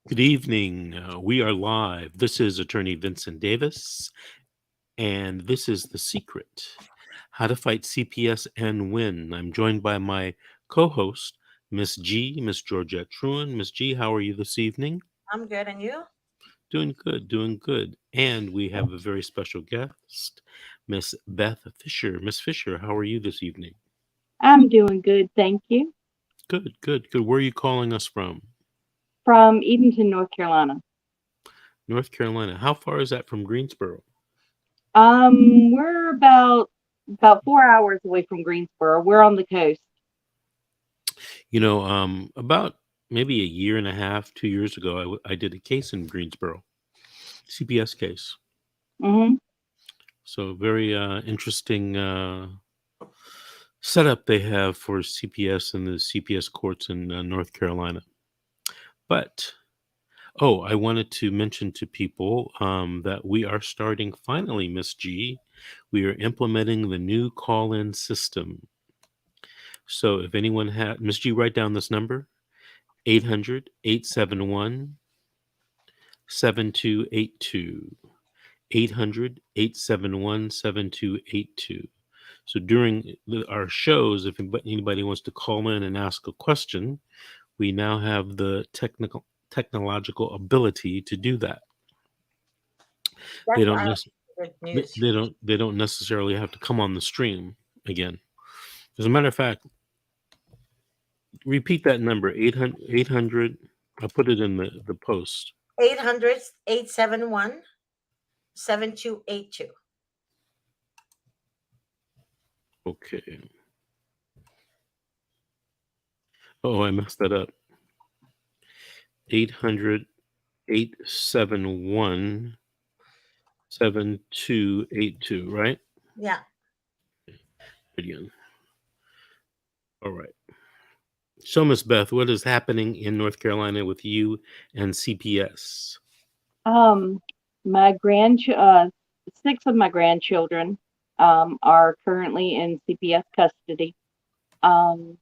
Good evening. We are live. This is Attorney Vincent Davis, and this is The Secret: How to Fight CPS and Win. I'm joined by my co host, Miss Georgette Truan. Miss G, how are you this evening? I'm good, and you? Doing good, doing good. And we have a very special guest, Miss Beth Fisher. Miss Fisher, how are you this evening? I'm doing good, thank you. Good, good, good. Where are you calling us from? From Edenton, North Carolina. North Carolina. How far is that from Greensboro? We're about 4 hours away from Greensboro. We're on the coast. About maybe a year and a half, 2 years ago, I did a case in Greensboro, CPS case. hmm So very interesting setup they have for CPS and the CPS courts in North Carolina. But I wanted to mention to people that we are starting finally, Miss G. We are implementing the new call-in system. So if anyone had Miss G, write down this number: 800-871-7282. 800-871-7282. So during our shows, if anybody wants to call in and ask a question, we now have the technological ability to do that. They That's don't nec- good news. they don't necessarily have to come on the stream again. As a matter of fact, repeat that number: 800. I put it in the post. 800-871-7282. Okay. Oh, I messed that up. 800-871-7282, right? Yeah. Again. All right. So, Miss Beth, what is happening in North Carolina with you and CPS? Um, my six of my grandchildren are currently in CPS custody, um,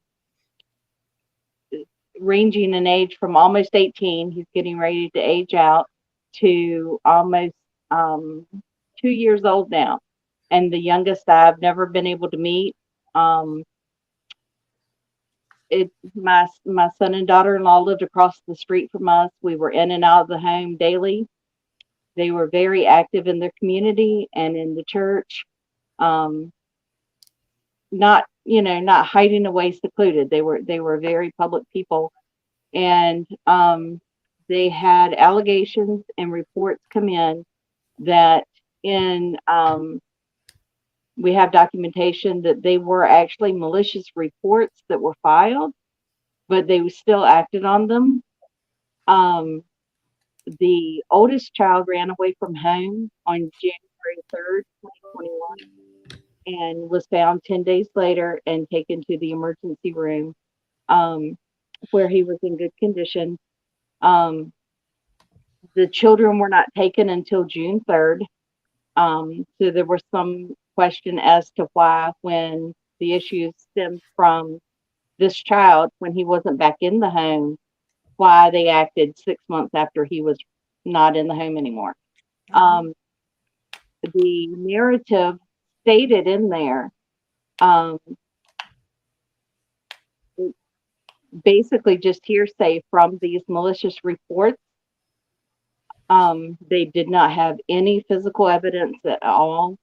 ranging in age from almost 18. He's getting ready to age out to almost um, 2 years old now. And the youngest I've never been able to meet. Um, my son and daughter-in-law lived across the street from us. We were in and out of the home daily. They were very active in their community and in the church. Um, not hiding away secluded. They were very public people, and they had allegations and reports come in that in we have documentation that they were actually malicious reports that were filed, but they still acted on them. Um, the oldest child ran away from home on January 3rd, 2021, and was found 10 days later and taken to the emergency room, um, where he was in good condition. Um, the children were not taken until June 3rd. So there was some question as to why, when the issues stemmed from this child, when he wasn't back in the home, why they acted 6 months after he was not in the home anymore. Mhm. Um, the narrative stated in there, um, basically just hearsay from these malicious reports. They did not have any physical evidence at all.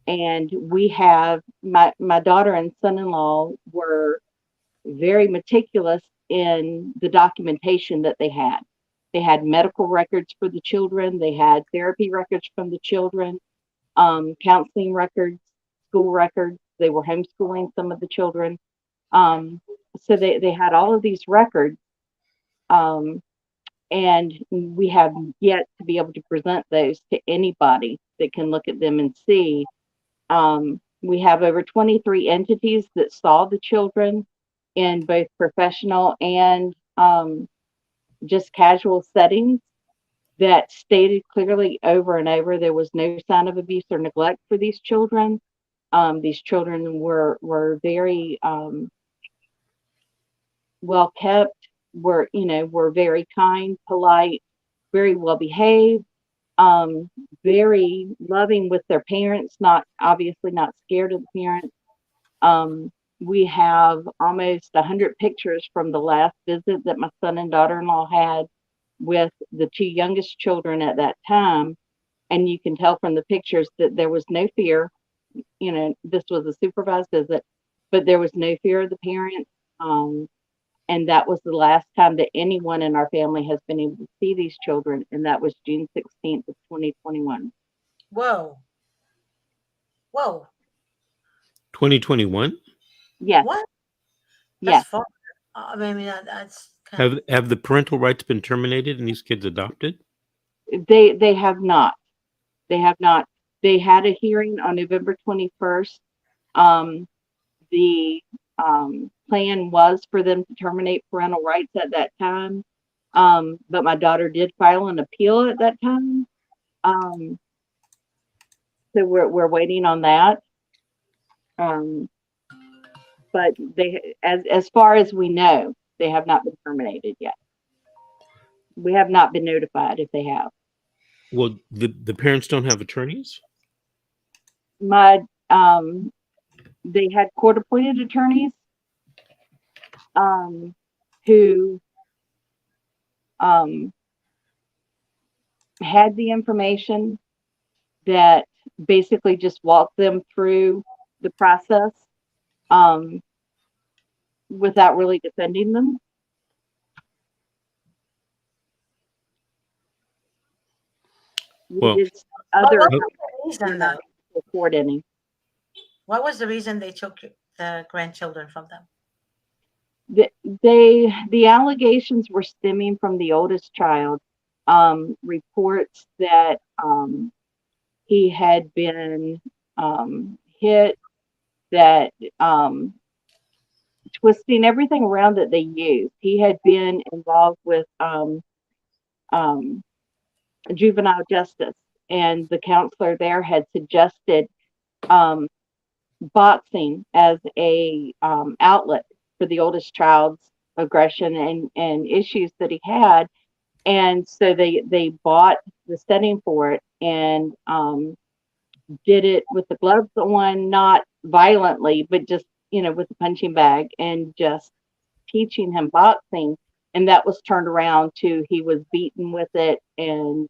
And we have my daughter and son-in-law were very meticulous in the documentation that they had. They had medical records for the children, they had therapy records from the children, counseling records, school records. They were homeschooling some of the children. Um, so they had all of these records, um, and we have yet to be able to present those to anybody that can look at them and see. We have over 23 entities that saw the children in both professional and just casual settings that stated clearly over and over there was no sign of abuse or neglect for these children. These children were very well kept. were very kind, polite, very well behaved, um, very loving with their parents, not obviously not scared of the parents. Um, we have almost 100 pictures from the last visit that my son and daughter-in-law had with the two youngest children at that time. And you can tell from the pictures that there was no fear. This was a supervised visit, but there was no fear of the parents. And that was the last time that anyone in our family has been able to see these children, and that was June 16th of 2021. Whoa. Whoa. 2021? Yes, What? That's yes. far. I mean, that's kind of. Have the parental rights been terminated and these kids adopted? They have not. They have not. They had a hearing on November 21st. Um, the plan was for them to terminate parental rights at that time. But my daughter did file an appeal at that time. Um, so we're waiting on that. Um, but as far as we know, they have not been terminated yet. We have not been notified if they have. Well, the parents don't have attorneys? My They had court-appointed attorneys who had the information that basically just walked them through the process without really defending them. We Well, did What other was the reason, not though? report any. What was the reason they took the grandchildren from them? The allegations were stemming from the oldest child. Reports that he had been hit, that twisting everything around that they used. He had been involved with juvenile justice, and the counselor there had suggested um, boxing as a outlet for the oldest child's aggression and issues that he had. And so they bought the setting for it and did it with the gloves on, not violently, but just with the punching bag, and just teaching him boxing. And that was turned around to he was beaten with it, and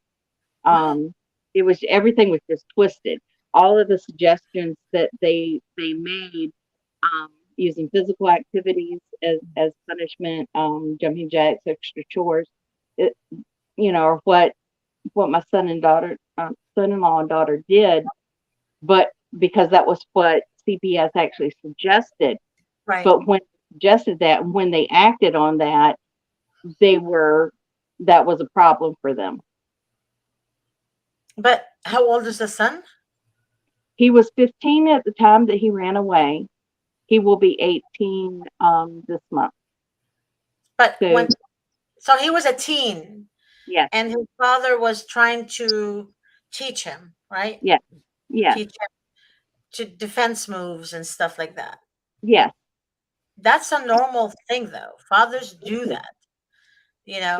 What? it was everything was just twisted. All of the suggestions that they made, using physical activities as punishment, jumping jacks, extra chores, it, or what my son-in-law and daughter did, but because that was what CPS actually suggested. Right. But when they suggested that, and when they acted on that, that was a problem for them. But how old is the son? He was 15 at the time that he ran away. He will be 18 this month. But So so he was a teen, yes, and his father was trying to teach him, right? yes, yes, Teach him to defense moves and stuff like that. yes. That's a normal thing, though. Fathers do that, you It know.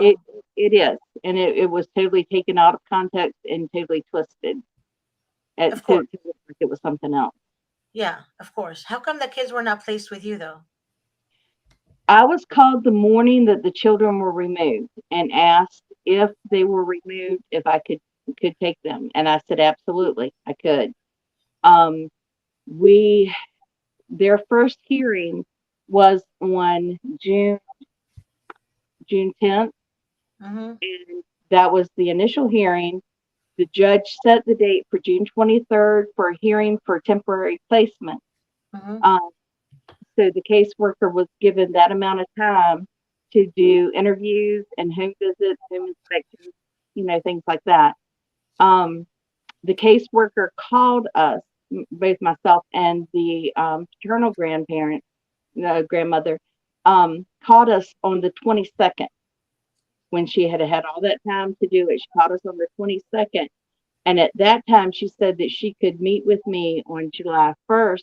it is, and it was totally taken out of context and totally twisted Of course. to look like it was something else. Yeah, of course. How come the kids were not placed with you, though? I was called the morning that the children were removed and asked if they were removed, if I could take them, and I said absolutely I could. Um, we Their first hearing was on June 10th, Mm-hmm. and that was the initial hearing. The judge set the date for June 23rd for a hearing for temporary placement. Mm-hmm. So the caseworker was given that amount of time to do interviews and home visits, home inspections, things like that. The caseworker called us, both myself and the paternal grandparent, grandmother, called us on the 22nd when she had had all that time to do it. She called us on the 22nd. And at that time, she said that she could meet with me on July 1st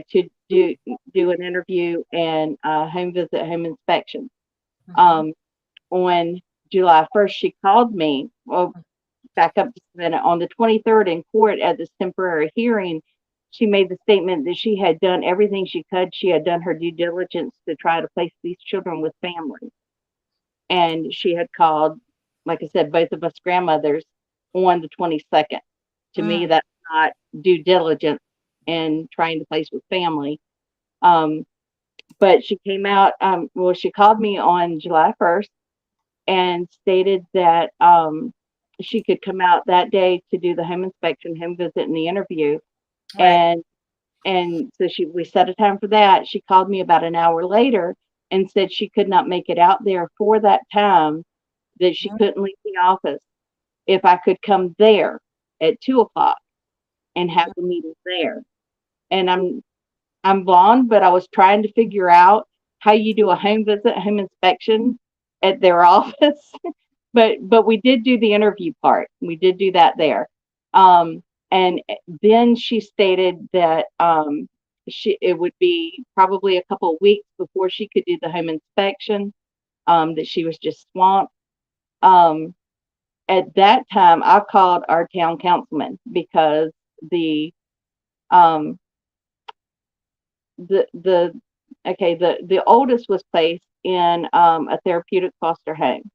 to do do an interview and home visit, home inspection. Mhm. On July 1st, she called me. Well, back up just a minute. On the 23rd in court at this temporary hearing, she made the statement that she had done everything she could. She had done her due diligence to try to place these children with families. And she had called, like I said, both of us grandmothers on the 22nd. To me, Mm. that's not due diligence in trying to place with family. Um, but she came out, well, she called me on July 1st and stated that she could come out that day to do the home inspection, home visit, and the interview. Right. And so we set a time for that. She called me about an hour later and said she could not make it out there for that time, that she Mhm. couldn't leave the office if I could come there at 2 o'clock and have the meeting there. And I'm blonde, but I was trying to figure out how you do a home visit, home inspection at their office. But we did do the interview part. We did do that there. And then she stated that it would be probably a couple of weeks before she could do the home inspection. That she was just swamped. Um, at that time, I called our town councilman because the um, the okay the oldest was placed in a therapeutic foster home,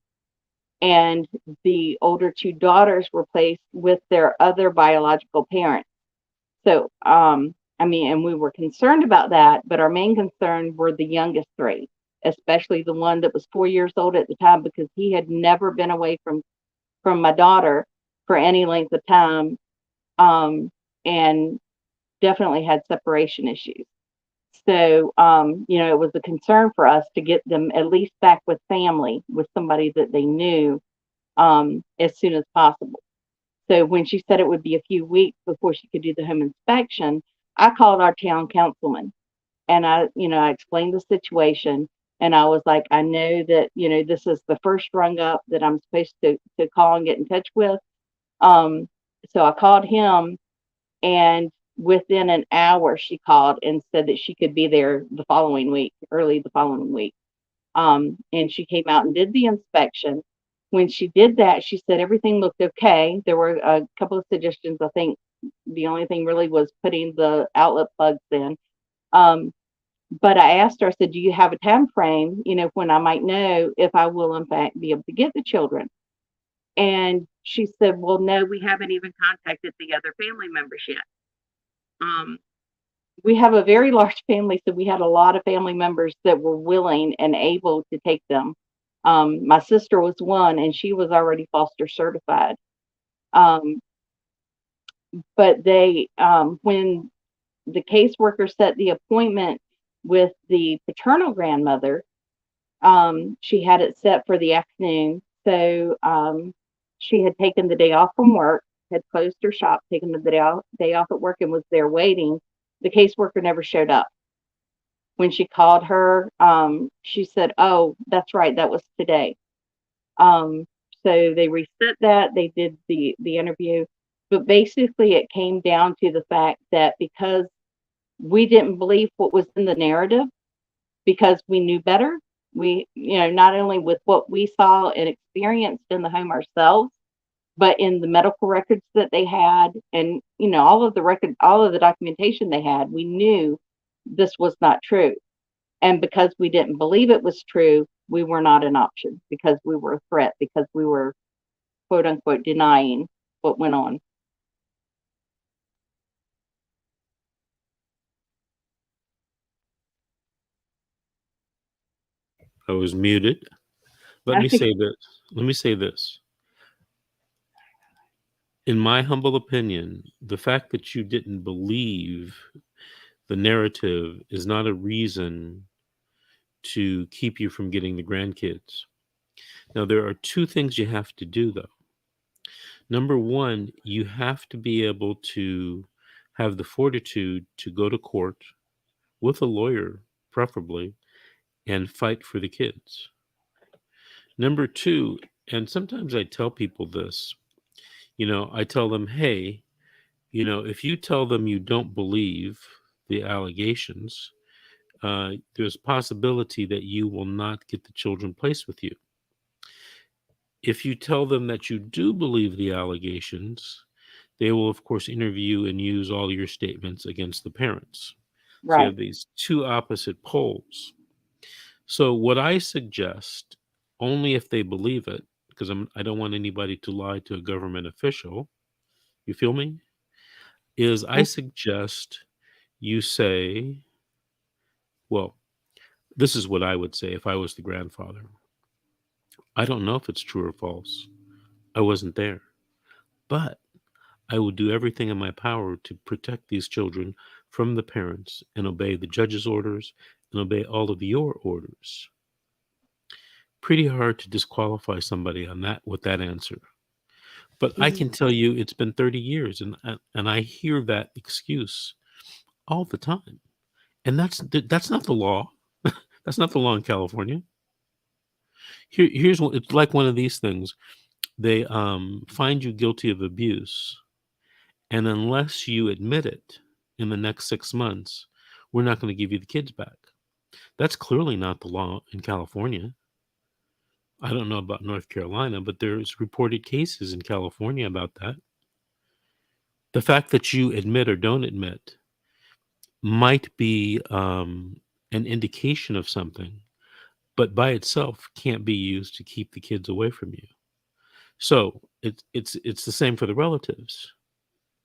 and the older two daughters were placed with their other biological parents. So I mean, and we were concerned about that, but our main concern were the youngest three, especially the one that was 4 years old at the time, because he had never been away from my daughter for any length of time, and definitely had separation issues. So, it was a concern for us to get them at least back with family, with somebody that they knew, as soon as possible. So when she said it would be a few weeks before she could do the home inspection, I called our town councilman, and I explained the situation, and I was like, I know that, this is the first rung up that I'm supposed to call and get in touch with. Um, so I called him, and within an hour, she called and said that she could be there the following week, early the following week. And she came out and did the inspection. When she did that, she said everything looked okay. There were a couple of suggestions. I think the only thing really was putting the outlet plugs in. Um, but I asked her, I said, do you have a time frame, when I might know if I will, in fact, be able to get the children? And she said, well, no, we haven't even contacted the other family members yet. Um, we have a very large family, so we had a lot of family members that were willing and able to take them. My sister was one, and she was already foster certified. Um, but when the caseworker set the appointment with the paternal grandmother, she had it set for the afternoon. So she had taken the day off from work, had closed her shop, taken the day off at work, and was there waiting. The caseworker never showed up. When she called her, she said, "Oh, that's right, that was today." Um, so they reset that. They did the interview, but basically it came down to the fact that because we didn't believe what was in the narrative, because we knew better. We, not only with what we saw and experienced in the home ourselves, but in the medical records that they had, and all of the documentation they had, we knew this was not true. And because we didn't believe it was true, we were not an option, because we were a threat, because we were, quote unquote, denying what went on. I was muted. Let me say this. Let me say this. In my humble opinion, the fact that you didn't believe the narrative is not a reason to keep you from getting the grandkids. Now, there are two things you have to do, though. Number one, you have to be able to have the fortitude to go to court with a lawyer, preferably, and fight for the kids. Number two, and sometimes I tell people this, I tell them, hey, if you tell them you don't believe the allegations, there's a possibility that you will not get the children placed with you. If you tell them that you do believe the allegations, they will, of course, interview and use all your statements against the parents. So you Right. have these two opposite poles. So what I suggest, only if they believe it, because I don't want anybody to lie to a government official, you feel me? Is I Mm. suggest you say, well, this is what I would say if I was the grandfather. I don't know if it's true or false. I wasn't there. But I will do everything in my power to protect these children from the parents and obey the judge's orders and obey all of your orders. Pretty hard to disqualify somebody on that with that answer. But I Mhm. can tell you it's been 30 years and I hear that excuse all the time. And that's not the law. That's not the law in California. Here's what it's like. One of these things. They find you guilty of abuse, and unless you admit it in the next 6 months, we're not going to give you the kids back. That's clearly not the law in California. I don't know about North Carolina, but there's reported cases in California about that. The fact that you admit or don't admit might be an indication of something, but by itself can't be used to keep the kids away from you. So it's the same for the relatives,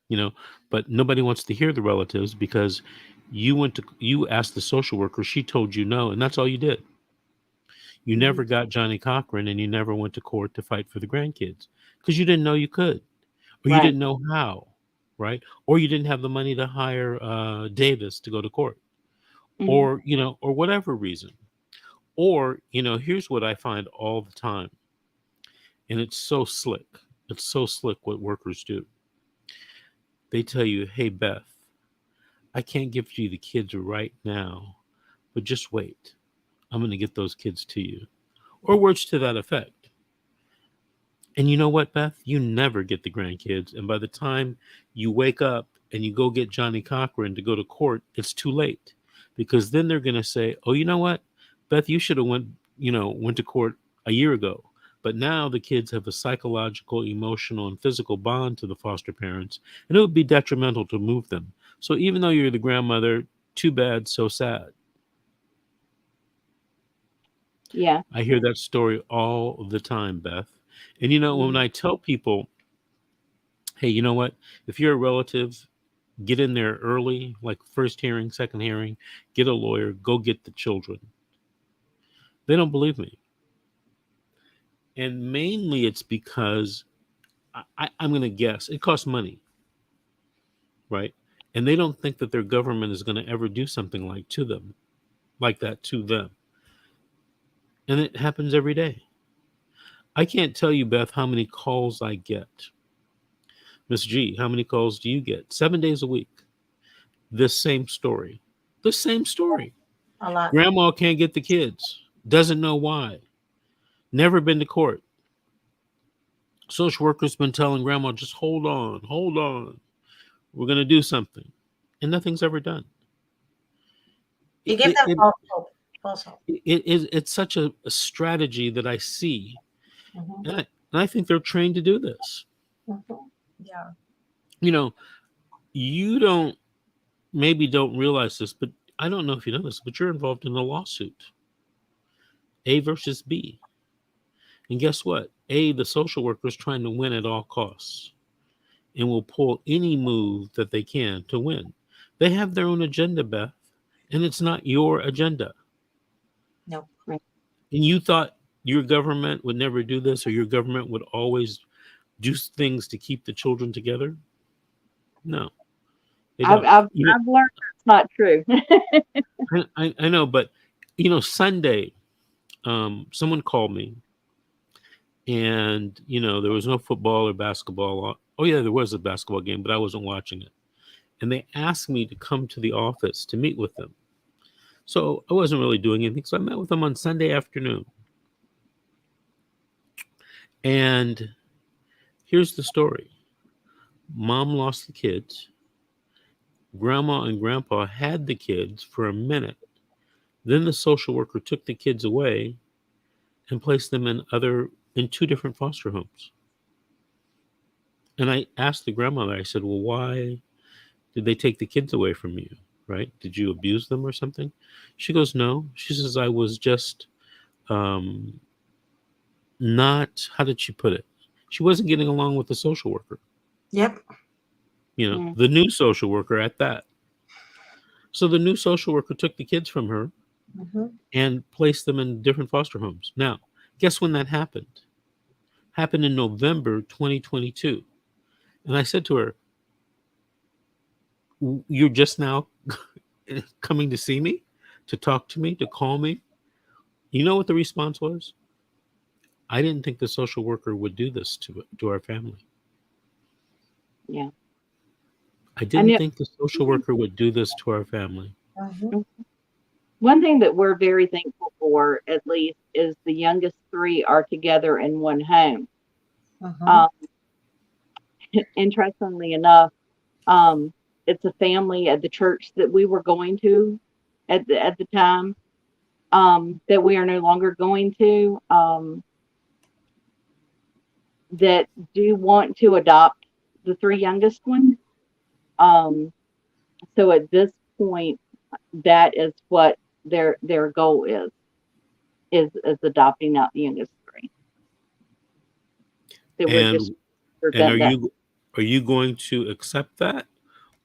you know, but nobody wants to hear the relatives because you asked the social worker, she told you no, and that's all you did. You Mhm. never got Johnny Cochran and you never went to court to fight for the grandkids because you didn't know you could, or you Right. didn't know how, right? Or you didn't have the money to hire Davis to go to court, Mhm. or, or whatever reason. Or, here's what I find all the time, and it's so slick. It's so slick what workers do. They tell you, hey, Beth, I can't give you the kids right now, but just wait. I'm going to get those kids to you. Or words to that effect. And you know what, Beth? You never get the grandkids. And by the time you wake up and you go get Johnny Cochran to go to court, it's too late. Because then they're going to say, oh, you know what? Beth, you should have went to court a year ago. But now the kids have a psychological, emotional, and physical bond to the foster parents, and it would be detrimental to move them. So even though you're the grandmother, too bad, so sad. Yeah. I hear that story all the time, Beth. And when Mhm. I tell people, hey, you know what? If you're a relative, get in there early, like first hearing, second hearing, get a lawyer, go get the children. They don't believe me. And mainly it's because I'm going to guess it costs money, right? And they don't think that their government is going to ever do something like that to them. And it happens every day. I can't tell you, Beth, how many calls I get. Miss G, how many calls do you get? 7 days a week. This same story. The same story. A lot. Grandma can't get the kids. Doesn't know why. Never been to court. Social worker's been telling grandma, just hold on, hold on. We're going to do something. And nothing's ever done. You It, give it, them it, false hope. False hope. it's such a strategy that I see. Hmm. And I think they're trained to do this. Hmm. Yeah. You know, you don't realize this, but I don't know if you know this, but you're involved in a lawsuit. A versus B. And guess what? A, the social worker is trying to win at all costs and will pull any move that they can to win. They have their own agenda, Beth, and it's not your agenda. Nope. Right. And you thought your government would never do this, or your government would always do things to keep the children together? No, they I've don't. I've I've learned that's not true. I know, but Sunday, someone called me, and there was no football or basketball on. Oh yeah, there was a basketball game, but I wasn't watching it. And they asked me to come to the office to meet with them. So I wasn't really doing anything. So I met with them on Sunday afternoon. And here's the story. Mom lost the kids. Grandma and grandpa had the kids for a minute. Then the social worker took the kids away and placed them in two different foster homes. And I asked the grandmother, I said, well, why did they take the kids away from you? Right? Did you abuse them or something? She goes, no. She says, I was just um, not, how did she put it? She wasn't getting along with the social worker, Yep. the new social worker at that. So the new social worker took the kids from her Mm-hmm. and placed them in different foster homes. Now, guess when that happened? Happened in November 2022. And I said to her, you're just now coming to see me, to talk to me, to call me? You know what the response was? I didn't think the social worker would do this to our family. Yeah. I didn't think the social worker would do this to our family. Mm-hmm. One thing that we're very thankful for, at least, is the youngest three are together in one home. Mm-hmm. Interestingly enough, it's a family at the church that we were going to at the time, that we are no longer going to, that do want to adopt the three youngest ones. So at this point, that is what their goal is adopting out the youngest three. So we're just And prevent that. are you going to accept that,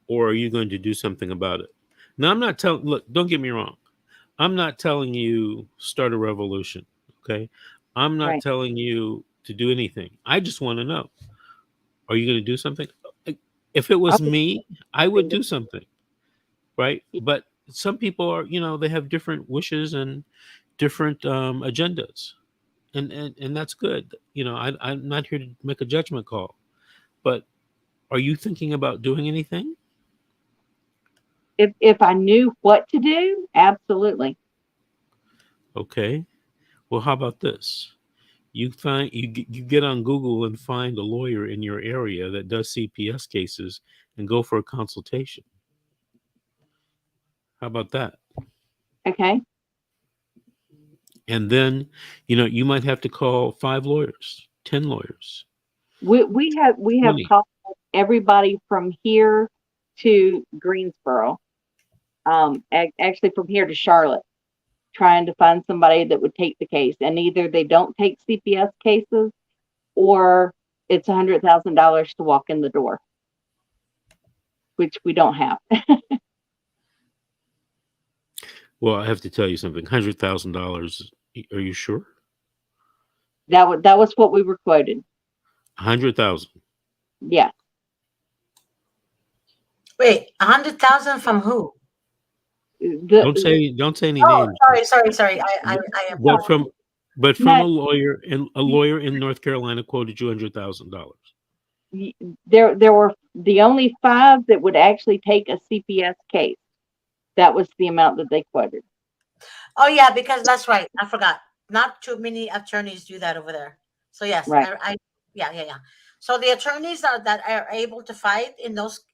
or are you going to do something about it? Now, I'm not telling. Look, don't get me wrong. I'm not telling you start a revolution. Okay, I'm not Right. telling you to do anything. I just want to know: are you going to do something? If it was me, I would do something, right? But some people are, they have different wishes and different agendas, and that's good. I'm not here to make a judgment call, but are you thinking about doing anything? If I knew what to do, absolutely. Okay. Well, how about this? You get on Google and find a lawyer in your area that does CPS cases and go for a consultation. How about that? Okay. And then, you might have to call 5 lawyers, 10 lawyers, We have 20. called everybody from here to Greensboro, actually from here to Charlotte, trying to find somebody that would take the case. And either they don't take CPS cases, or it's $100,000 to walk in the door, which we don't have. Well, I have to tell you something. $100,000. Are you sure? That was what we were quoted. 100,000. Yeah. Wait, 100,000 from who? Don't say any Oh, names. sorry. I But from No, a lawyer in North Carolina quoted you $100,000. there were the only 5 that would actually take a CPS case. That was the amount that they quoted. Oh yeah, because that's right. I forgot. Not too many attorneys do that over there. So yes, Right. yeah. So the attorneys that are able to fight in those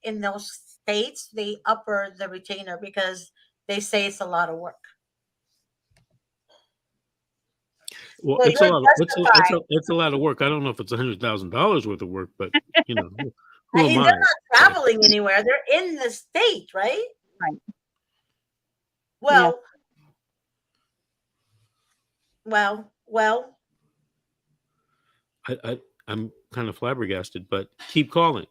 states, they upper the retainer because they say it's a lot of work. Well, So it's a you're lot of justified. it's a lot of work. I don't know if it's $100,000 worth of work, but who am They're I? not traveling anywhere. They're in the state, right? Right. Yeah. Well, well. I'm kind of flabbergasted, but keep calling.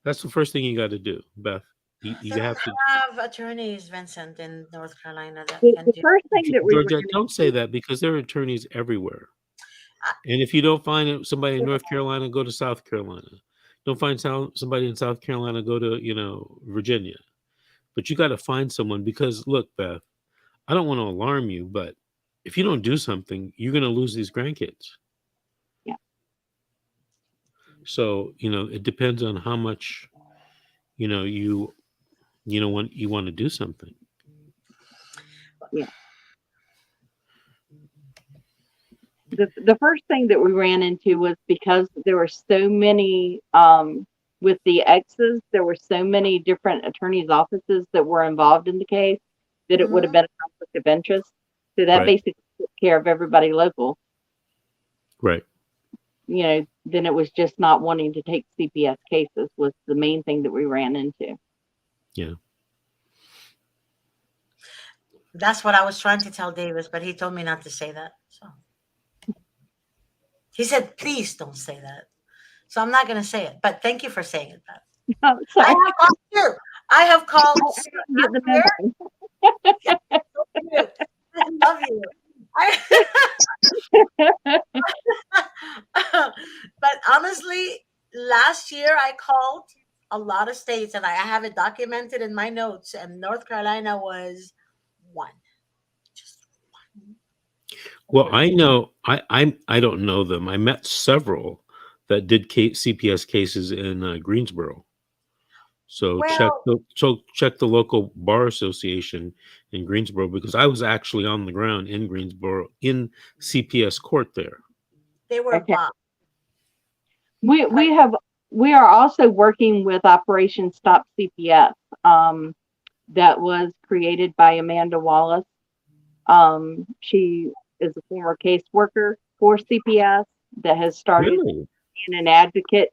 That's the first thing you got to do, Beth. You have to. Have attorneys, Vincent, in North Carolina that can The do. first thing that we Georgette, ran don't say that, because there are attorneys everywhere. And if you don't find somebody in North Carolina, go to South Carolina. Don't find somebody in South Carolina, go to Virginia. But you got to find someone, because look, Beth, I don't want to alarm you, but if you don't do something, you're going to lose these grandkids. Yeah. So, it depends on how much, you want to do something. Yeah. The first thing that we ran into was, because there were so many with the exes, there were so many different attorneys' offices that were involved in the case that it would have Mhm. been a conflict of interest. So that Right. basically took care of everybody local. Right. You know, then it was just not wanting to take CPS cases was the main thing that we ran into. Yeah. That's what I was trying to tell Davis, but he told me not to say that. So he said, "Please don't say that." So I'm not going to say it. But thank you for saying it, Beth. Oh, I sorry, have called you. I have called I didn't get the here. memo. You. I love you. I, but honestly, last year I called a lot of states, and I have it documented in my notes. And North Carolina was one, just one. Well, I know I don't know them. I met several that did CPS cases in Greensboro. So Well, check the local bar association in Greensboro, because I was actually on the ground in Greensboro in CPS court there. they were Okay. bombed. We are also working with Operation Stop CPS, that was created by Amanda Wallace. She is a former caseworker for CPS that has started Really? being an advocate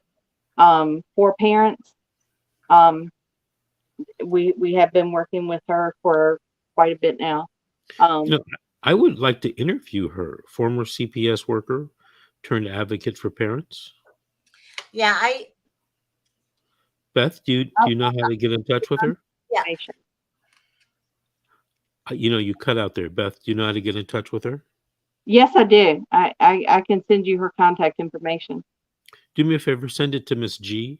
for parents. We have been working with her for quite a bit now. You know, I would like to interview her, former CPS worker turned advocate for parents. Yeah, I Beth, do you know how to get in touch with her? yeah. You know, you cut out there. Beth, do you know how to get in touch with her? Yes, I do. I can send you her contact information. Do me a favor, send it to Miss G,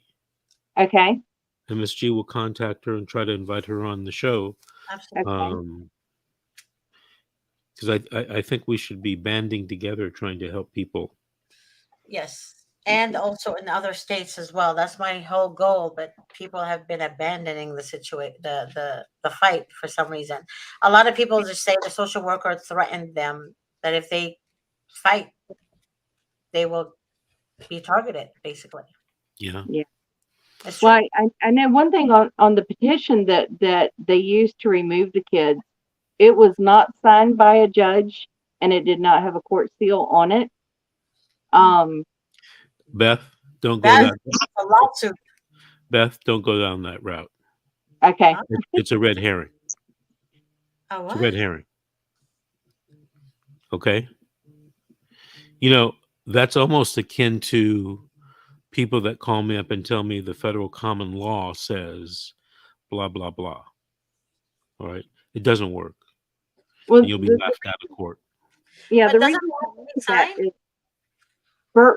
Okay. and Miss G will contact her and try to invite her on the show. Absolutely. Okay. Because I think we should be banding together trying to help people. Yes. And also in other states as well. That's my whole goal. But people have been abandoning the situation, the fight for some reason. A lot of people just say the social worker threatened them that if they fight, they will be targeted. Basically, Yeah. Yeah. it's true. Well, I know one thing on the petition that they used to remove the kids. It was not signed by a judge, and it did not have a court seal on it. Um, Beth, don't go That's that. a lawsuit. Beth, don't go down that route. okay. Huh? It's a red herring. A It's a what? red herring. Okay. You know, that's almost akin to people that call me up and tell me the federal common law says blah, blah, blah. All right. It doesn't work. Well, And you'll be laughed out of court. yeah, But the doesn't reason it I have to be say that signed? is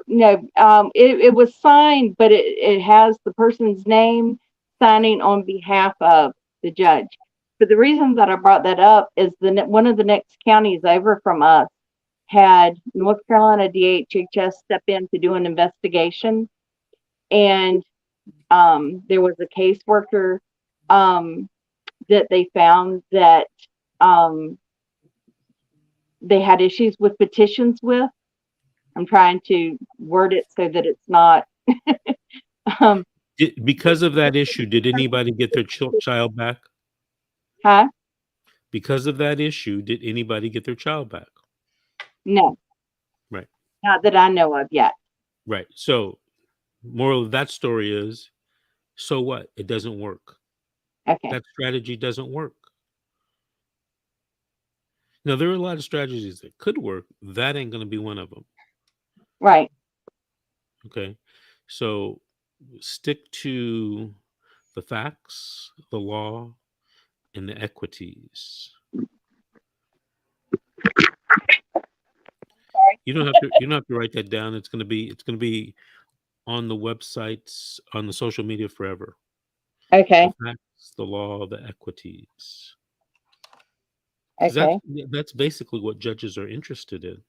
no, it was signed, but it has the person's name signing on behalf of the judge. But the reason that I brought that up is one of the next counties over from us had North Carolina DHHS step in to do an investigation, and there was a caseworker that they found that um, they had issues with petitions with. I'm trying to word it so that it's not. um, Because of that issue, did anybody get their child back? huh? Because of that issue, did anybody get their child back? No, Right. not that I know of yet. Right. So, moral of that story is, so what? It doesn't work. Okay, That strategy doesn't work. Now, there are a lot of strategies that could work. That ain't going to be one of them. right. Okay. So, stick to the facts, the law, and the equities. You don't have to write that down. It's going to be on the websites, on the social media forever. Okay, The facts, the law, the equities. 'Cause okay. that's basically what judges are interested in.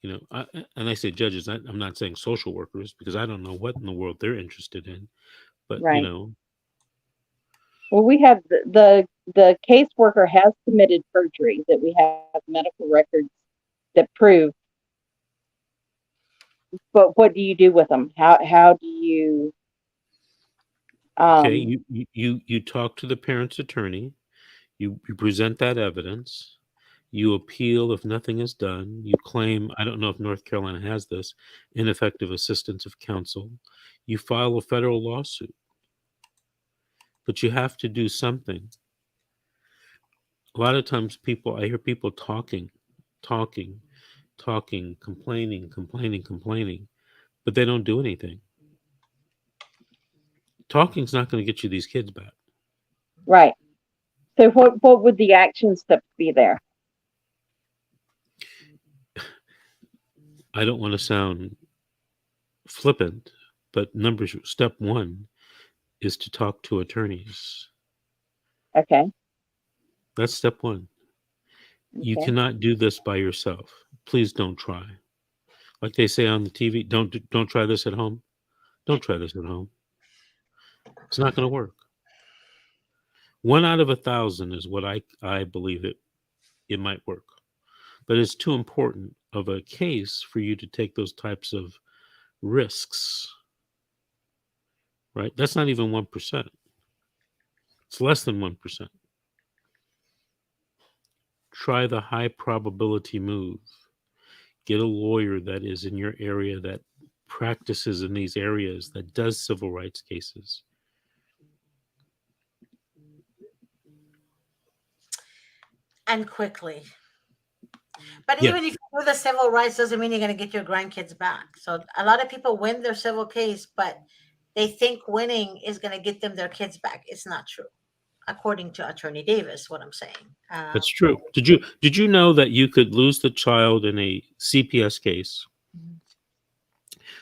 You know, and I say judges. I'm not saying social workers, because I don't know what in the world they're interested in. But you Right. know, Well, we have the caseworker has committed perjury that we have medical records that prove. but what do you do with them? How do you Okay, um you talk to the parent's attorney. You present that evidence. You appeal if nothing is done. You claim, I don't know if North Carolina has this, ineffective assistance of counsel. You file a federal lawsuit, but you have to do something. A lot of times I hear people talking, complaining, but they don't do anything. Talking's not going to get you these kids back. right? So what would the action steps be there? I don't want to sound flippant, but step one is to talk to attorneys. Okay. That's step one. You Okay. cannot do this by yourself. Please don't try. Like they say on the TV, don't try this at home. Don't try this at home. It's not going to work. 1 out of 1,000 is what I believe it might work. But it's too important of a case for you to take those types of risks. Right? That's not even 1%. It's less than 1%. Try the high probability move. Get a lawyer that is in your area, that practices in these areas, that does civil rights cases. And quickly. But Yes, even if you do the civil rights, doesn't mean you're going to get your grandkids back. So a lot of people win their civil case, but they think winning is going to get them their kids back. It's not true, according to Attorney Davis. What I'm saying. that's true. Did you know that you could lose the child in a CPS case,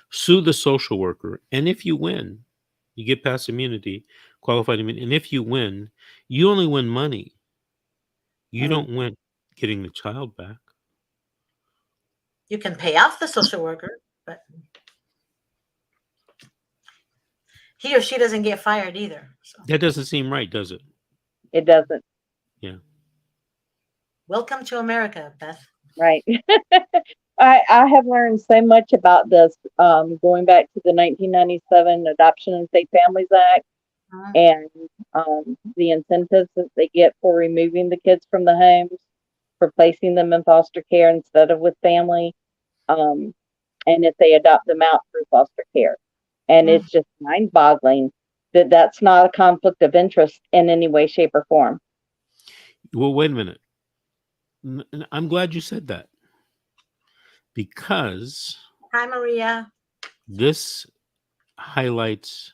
sue the social worker, and if you win, you get past immunity, qualified immunity, and if you win, you only win money. You Mm. don't win getting the child back. You can pay off the social worker, but he or she doesn't get fired either. So That doesn't seem right, does it? It doesn't. Yeah. welcome to America, Beth. Right. I have learned so much about this, going back to the 1997 Adoption and Safe Families Act, Mhm. and the incentives that they get for removing the kids from the homes, for placing them in foster care instead of with family, um, and if they adopt them out through foster care. And Mm. it's just mind-boggling that that's not a conflict of interest in any way, shape, or form. Well, wait a minute. I'm glad you said that, because Hi, Maria. this highlights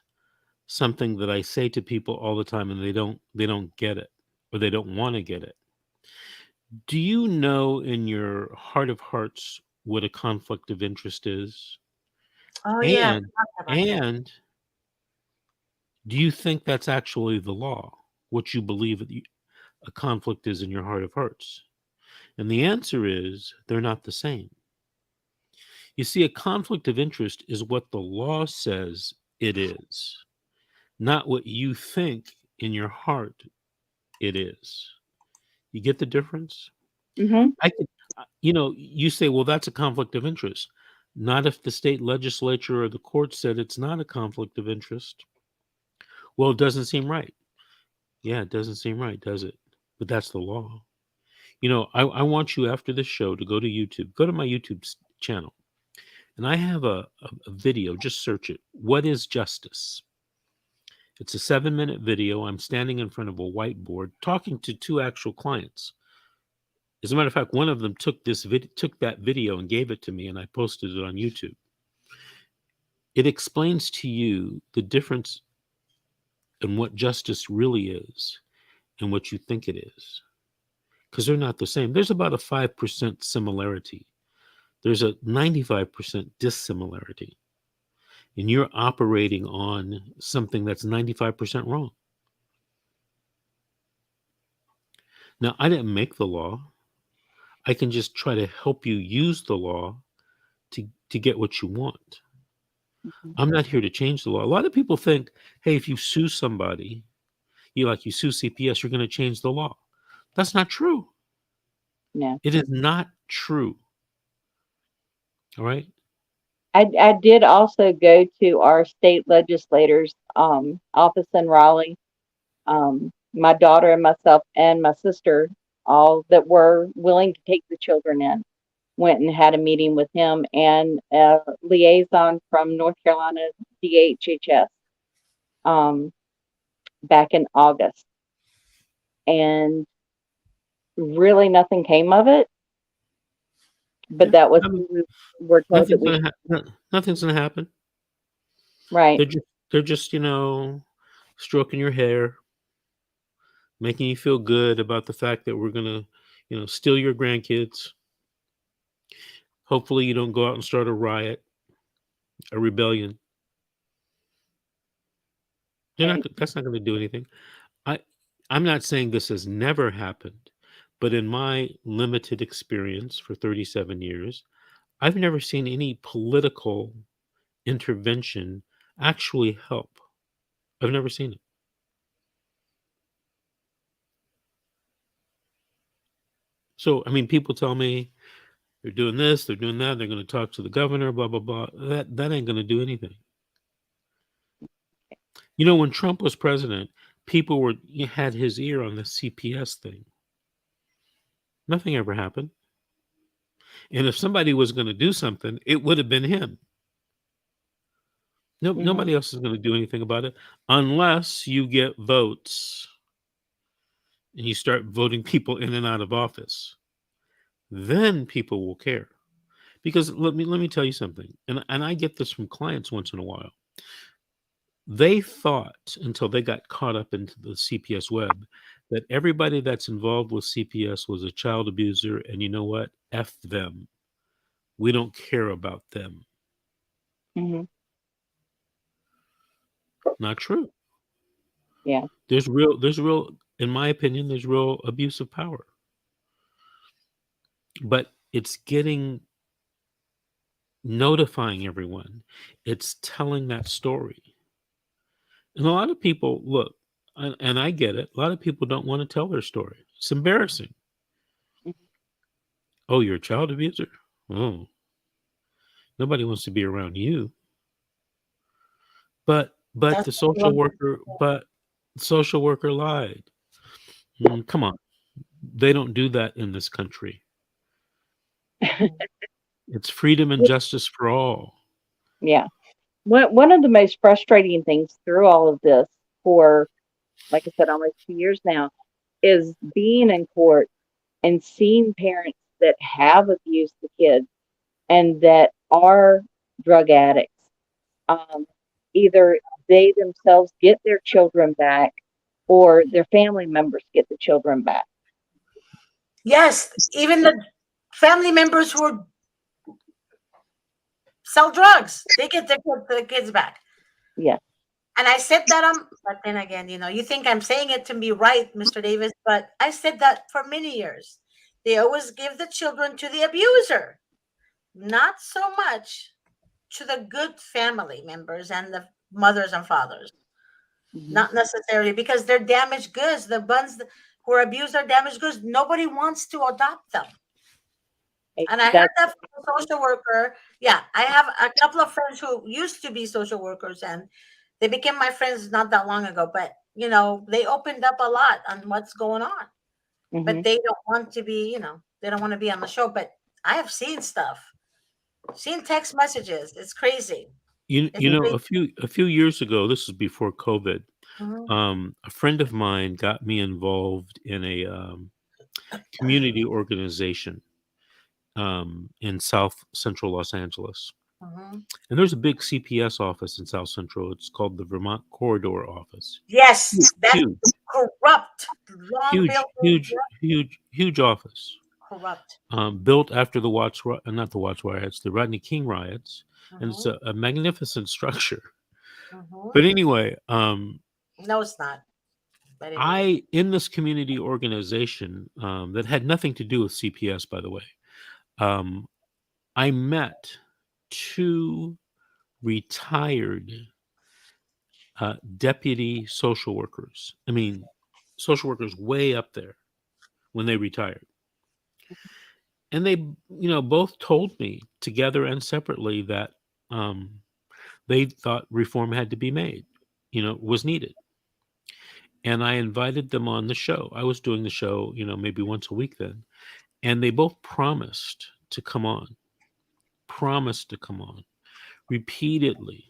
something that I say to people all the time, and they don't get it, or they don't want to get it. Do you know in your heart of hearts what a conflict of interest is? Oh yeah, we And talked about that. and do you think that's actually the law? What you believe a conflict is in your heart of hearts? And the answer is they're not the same. You see, a conflict of interest is what the law says it is, not what you think in your heart it is. You get the difference? Mm-hmm. I could, you say, well, that's a conflict of interest. Not if the state legislature or the court said it's not a conflict of interest. Well, it doesn't seem right. Yeah, it doesn't seem right, does it? But that's the law. I want you after this show to go to YouTube, go to my YouTube channel, and I have a video. Just search it. What is justice? It's a 7-minute video. I'm standing in front of a whiteboard talking to two actual clients. As a matter of fact, one of them took that video and gave it to me, and I posted it on YouTube. It explains to you the difference in what justice really is and what you think it is, because they're not the same. There's about a 5% similarity. There's a 95% dissimilarity, and you're operating on something that's 95% wrong. Now, I didn't make the law. I can just try to help you use the law to get what you want. I'm not here to change the law. A lot of people think, hey, if you sue somebody, you sue CPS, you're going to change the law. That's not true. Yeah. It is not true. All right. I did also go to our state legislators office in Raleigh. My daughter and myself and my sister, all that were willing to take the children in, went and had a meeting with him and a liaison from North Carolina DHHS um, back in August. And really nothing came of it, but Yeah, that was nothing, we were told that we nothing's gonna happen. right. They're just stroking your hair, making you feel good about the fact that we're gonna steal your grandkids. Hopefully, you don't go out and start a riot, a rebellion. They're not. Right. That's not going to do anything. I I'm not saying this has never happened, but in my limited experience for 37 years, I've never seen any political intervention actually help. I've never seen it. So, I mean, people tell me they're doing this, they're doing that, they're going to talk to the governor, blah blah blah. That ain't going to do anything. When Trump was president, people had his ear on the CPS thing. Nothing ever happened. And if somebody was going to do something, it would have been him. No, Hmm. nobody else is going to do anything about it unless you get votes and you start voting people in and out of office. Then people will care. Because let me tell you something, and I get this from clients once in a while. They thought until they got caught up into the CPS web that everybody that's involved with CPS was a child abuser, and you know what? F them. We don't care about them. Hmm. Not true. Yeah. There's real, in my opinion, there's real abuse of power. But it's notifying everyone. It's telling that story. And a lot of people, look, and I get it, a lot of people don't want to tell their story. It's embarrassing. Mhm. Oh, you're a child abuser? Oh, nobody wants to be around you. But That's the social worker lied. Come on. They don't do that in this country. It's freedom and justice for all. Yeah. One of the most frustrating things through all of this for, like I said, almost 2 years now, is being in court and seeing parents that have abused the kids and that are drug addicts. Um, Either they themselves get their children back or their family members get the children back. yes, even the family members who sell drugs, they get their kids back. Yeah. And I said that but then again, you think I'm saying it to be right, Mr. Davis, but I said that for many years. They always give the children to the abuser, not so much to the good family members and the mothers and fathers. Hmm. Not necessarily because they're damaged goods. The ones who are abused are damaged goods. Nobody wants to adopt them. And I heard That's that from a social worker. Yeah, I have a couple of friends who used to be social workers and they became my friends not that long ago. But, they opened up a lot on what's going on. hmm But they don't want to be, they don't want to be on the show. But I have seen stuff, seen text messages. It's crazy. You It's you know, crazy. a few years ago, this is before COVID. Mhm, A friend of mine got me involved in a community organization in South Central Los Angeles. mhm. And there's a big CPS office in South Central. It's called the Vermont Corridor Office. Yes, that's Huge, corrupt. Long huge, building, huge, huge, huge office. corrupt. Built after the not the Watts riots, the Rodney King riots, and it's Mhm, a magnificent structure. mhm. But anyway, No, it's not. But anyway. I in this community organization that had nothing to do with CPS, by the way, um, I met two retired deputy social workers. I mean, social workers way up there when they retired. And they, both told me together and separately that Um, they thought reform had to be made, was needed. And I invited them on the show. I was doing the show, maybe once a week then. And they both promised to come on repeatedly.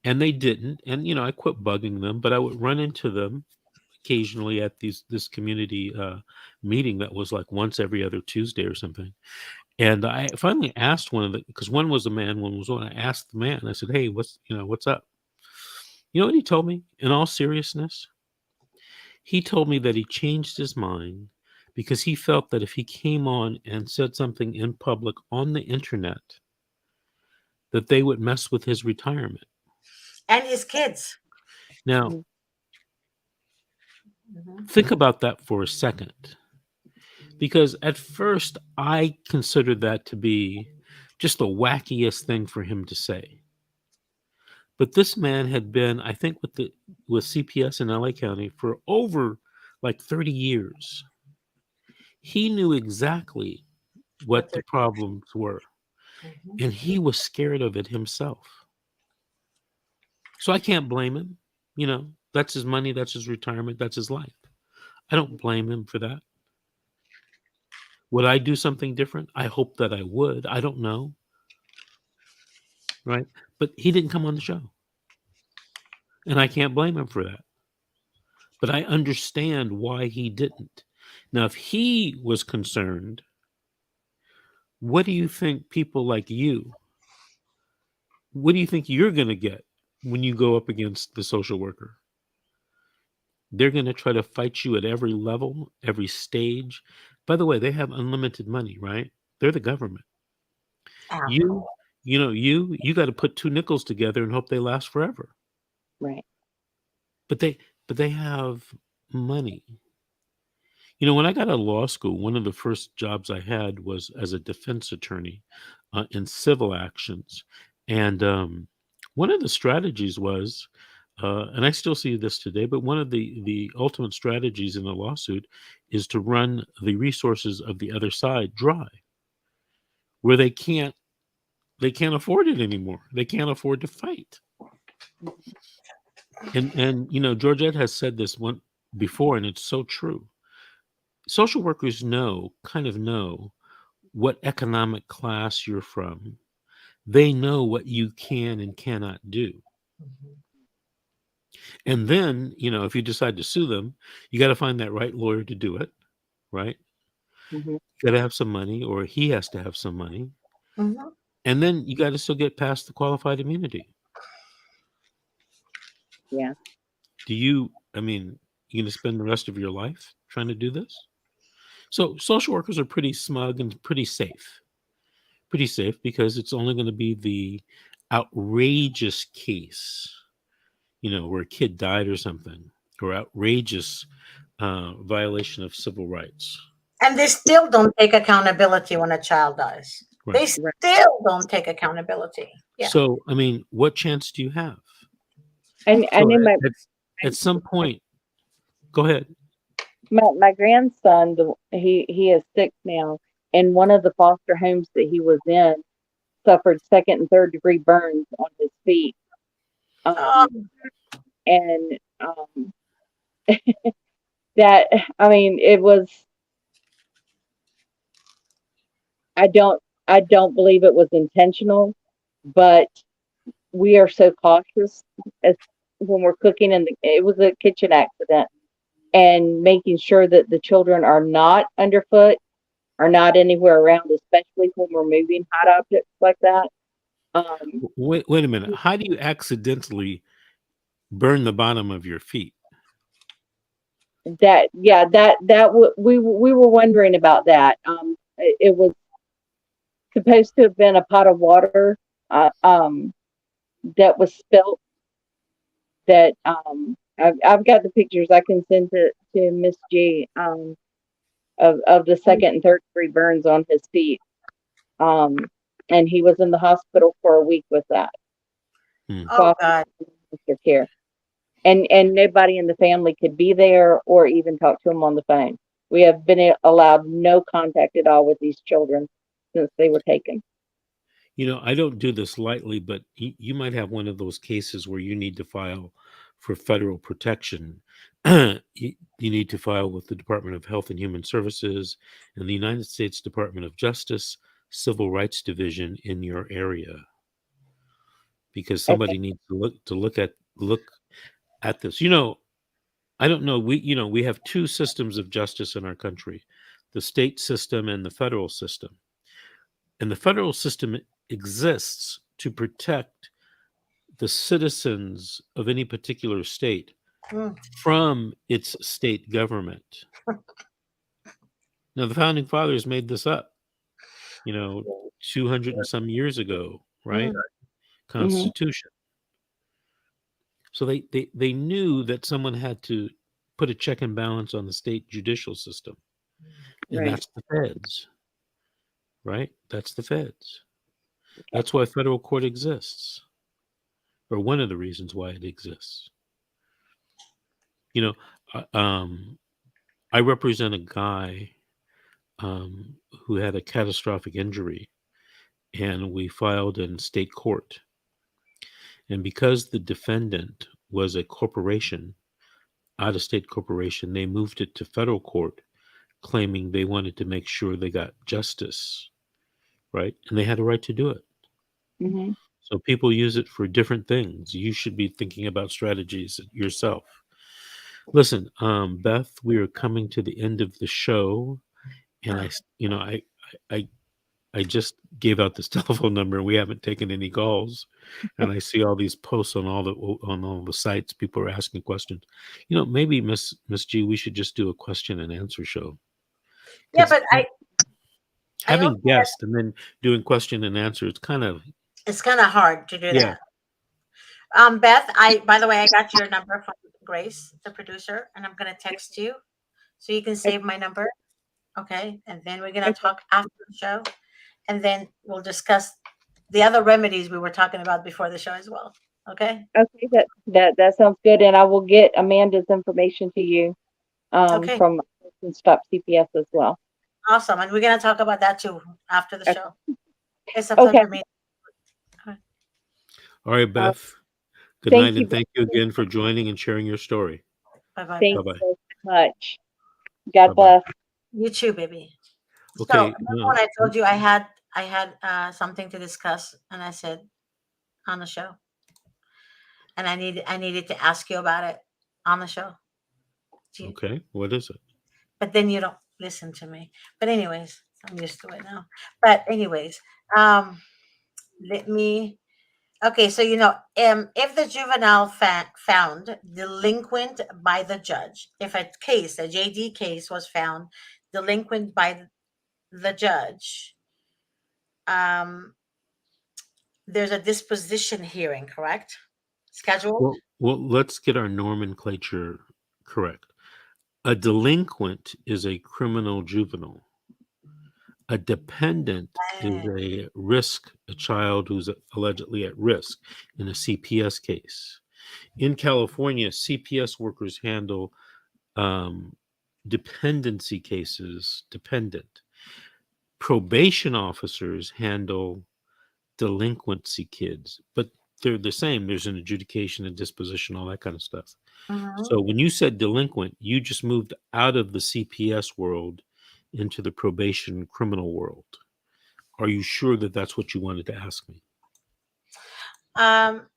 And they didn't. And, I quit bugging them, but I would run into them occasionally at this community meeting that was like once every other Tuesday or something. And I finally asked one of the, because one was a man, one was a woman. I asked the man, I said, "Hey, what's up?" You know what he told me in all seriousness? He told me that he changed his mind because he felt that if he came on and said something in public on the internet, that they would mess with his retirement. And his kids. Now, Mhm. think about that for a second. Because at first I considered that to be just the wackiest thing for him to say. But this man had been, I think, with CPS in LA County for over like 30 years. He knew exactly What what the they're problems were, Mhm. and he was scared of it himself. So I can't blame him. That's his money, that's his retirement, that's his life. I don't blame him for that. Would I do something different? I hope that I would. I don't know. Right? But he didn't come on the show. And I can't blame him for that. But I understand why he didn't. Now, if he was concerned, what do you think people like you, what do you think you're going to get when you go up against the social worker? They're going to try to fight you at every level, every stage. By the way, they have unlimited money, right? They're the government. Apple. You got to put two nickels together and hope they last forever. Right. But they have money. When I got out of law school, one of the first jobs I had was as a defense attorney in civil actions. And one of the strategies was, and I still see this today, but one of the ultimate strategies in a lawsuit is to run the resources of the other side dry, where they can't afford it anymore. They can't afford to fight. And Georgette has said this one before, and it's so true. Social workers kind of know what economic class you're from. They know what you can and cannot do. Mhm. And then, if you decide to sue them, you got to find that right lawyer to do it, right? Hmm. You got to have some money, or he has to have some money. Mhm. And then you got to still get past the qualified immunity. Yeah. I mean, you going to spend the rest of your life trying to do this? So social workers are pretty smug and pretty safe. Pretty safe because it's only going to be the outrageous case, where a kid died or something, or outrageous violation of civil rights. And they still don't take accountability when a child dies. Right. They Right. still don't take accountability. Yeah. So, I mean, what chance do you have? And So in at some point, go ahead. my grandson, he is 6 now, and one of the foster homes that he was in suffered second and third degree burns on his feet. Oh, And that, I mean, it was, I don't believe it was intentional, but we are so cautious as when we're cooking, and it was a kitchen accident, and making sure that the children are not underfoot, are not anywhere around, especially when we're moving hot objects like that. Um, Wait a minute. How do you accidentally burn the bottom of your feet? that yeah, we were wondering about that. It was supposed to have been a pot of water that was spilt. That I've got the pictures I can send to Miss G, of the second and third degree burns on his feet. Um, and he was in the hospital for a week with that Hmm. oh God. foster care. And nobody in the family could be there or even talk to him on the phone. We have been allowed no contact at all with these children since they were taken. I don't do this lightly, but you might have one of those cases where you need to file for federal protection. You need to file with the Department of Health and Human Services and the United States Department of Justice Civil Rights Division in your area, because Okay. somebody needs to look at this. I don't know. We have two systems of justice in our country, the state system and the federal system. And the federal system exists to protect the citizens of any particular state Mm, from its state government. Now, the founding fathers made this up, 200 and some years ago, right? mm, Hmm. Constitution. So they knew that someone had to put a check and balance on the state judicial system, and Right. that's the feds, right? That's the feds. Okay. That's why federal court exists, or one of the reasons why it exists. You know, I represent a guy who had a catastrophic injury, and we filed in state court. And because the defendant was a corporation, out of state corporation, they moved it to federal court, claiming they wanted to make sure they got justice, right? And they had a right to do it. Hmm. So people use it for different things. You should be thinking about strategies yourself. Listen, Beth, we are coming to the end of the show, and I I just gave out this telephone number, and we haven't taken any calls. And I see all these posts on all the sites. People are asking questions. Maybe Miss G, we should just do a question and answer show, yeah, because but I also having guests and then doing question and answer, it's kind of, it's kind of hard to do yeah. that. Beth, by the way, I got your number from Grace, the producer, and I'm gonna text you so you can save my number. Okay, and then we're gonna Okay. talk after the show, and then we'll discuss the other remedies we were talking about before the show as well. Okay. Okay. That sounds good, and I will get Amanda's information to you Okay. from Stop CPS as well. Awesome, and we're gonna talk about that too after the Okay. show. It's a Okay. pleasure meeting. All right, Uh, Beth. Good thank night, you. and thank you again for joining and sharing your story. Bye bye, Thank Beth. you Bye-bye. so much. God Bye-bye. bless. You too, baby. So Okay. remember when I told you I had something to discuss, and I said on the show, and I needed to ask you about it on the show. Okay. What is it? But then you don't listen to me. But anyways, I'm used to it now. But anyways, um, let me. Okay, so if the juvenile found delinquent by the judge, if a JD case was found delinquent by the judge, um, there's a disposition hearing, correct? Scheduled. Well, let's get our nomenclature correct. A delinquent is a criminal juvenile. A dependent is a child who's allegedly at risk in a CPS case. In California, CPS workers handle dependency cases, dependent. Probation officers handle delinquency kids, but they're the same. There's an adjudication and disposition, all that kind of stuff. Mhm. So when you said delinquent, you just moved out of the CPS world into the probation criminal world. Are you sure that that's what you wanted to ask me? Um,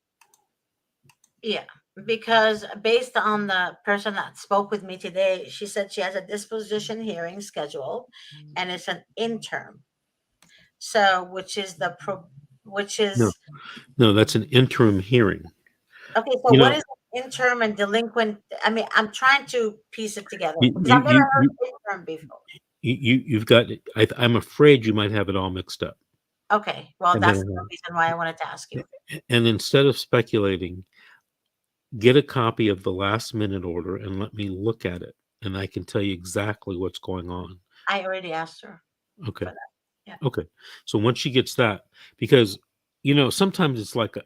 yeah, because based on the person that spoke with me today, she said she has a disposition hearing scheduled, and it's an interim. So, which No, is no, that's an interim hearing. okay. So, You what know, is interim and delinquent? I mean, I'm trying to piece it together you because you I've never you heard you, of interim before. you've got. I'm afraid you might have it all mixed up. Okay, well, And that's the then, reason why I wanted to ask you. and instead of speculating, get a copy of the last minute order and let me look at it, and I can tell you exactly what's going on. I already asked her Okay. for that. Yeah. Okay. So once she gets that, because sometimes it's like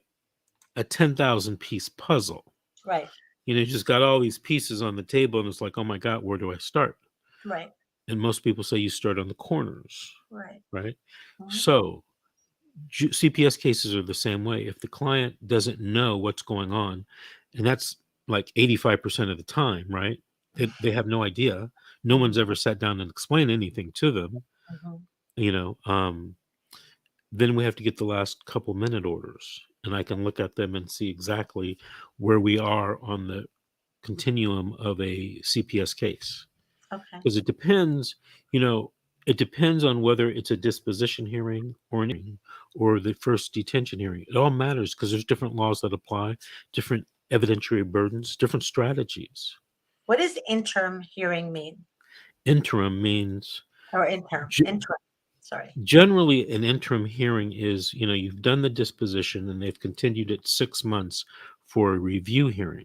a 10,000 piece puzzle. Right. You just got all these pieces on the table, and it's like, oh my God, where do I start? Right. And most people say you start on the corners, Right. right? Mhm. So CPS cases are the same way. If the client doesn't know what's going on, and that's like 85% of the time, right? They have no idea. No Mhm, one's ever sat down and explained anything to them, mhm. you know. Then we have to get the last couple minute orders, and I can look at them and see exactly where we are on the continuum of a CPS case. Okay. Because it depends, you know, it depends on whether it's a disposition hearing or an hearing or the first detention hearing. It all matters because there's different laws that apply, different evidentiary burdens, different strategies. What does interim hearing mean? Interim means Or interim? ge- Interim. Sorry. generally an interim hearing is, you've done the disposition and they've continued it 6 months for a review hearing.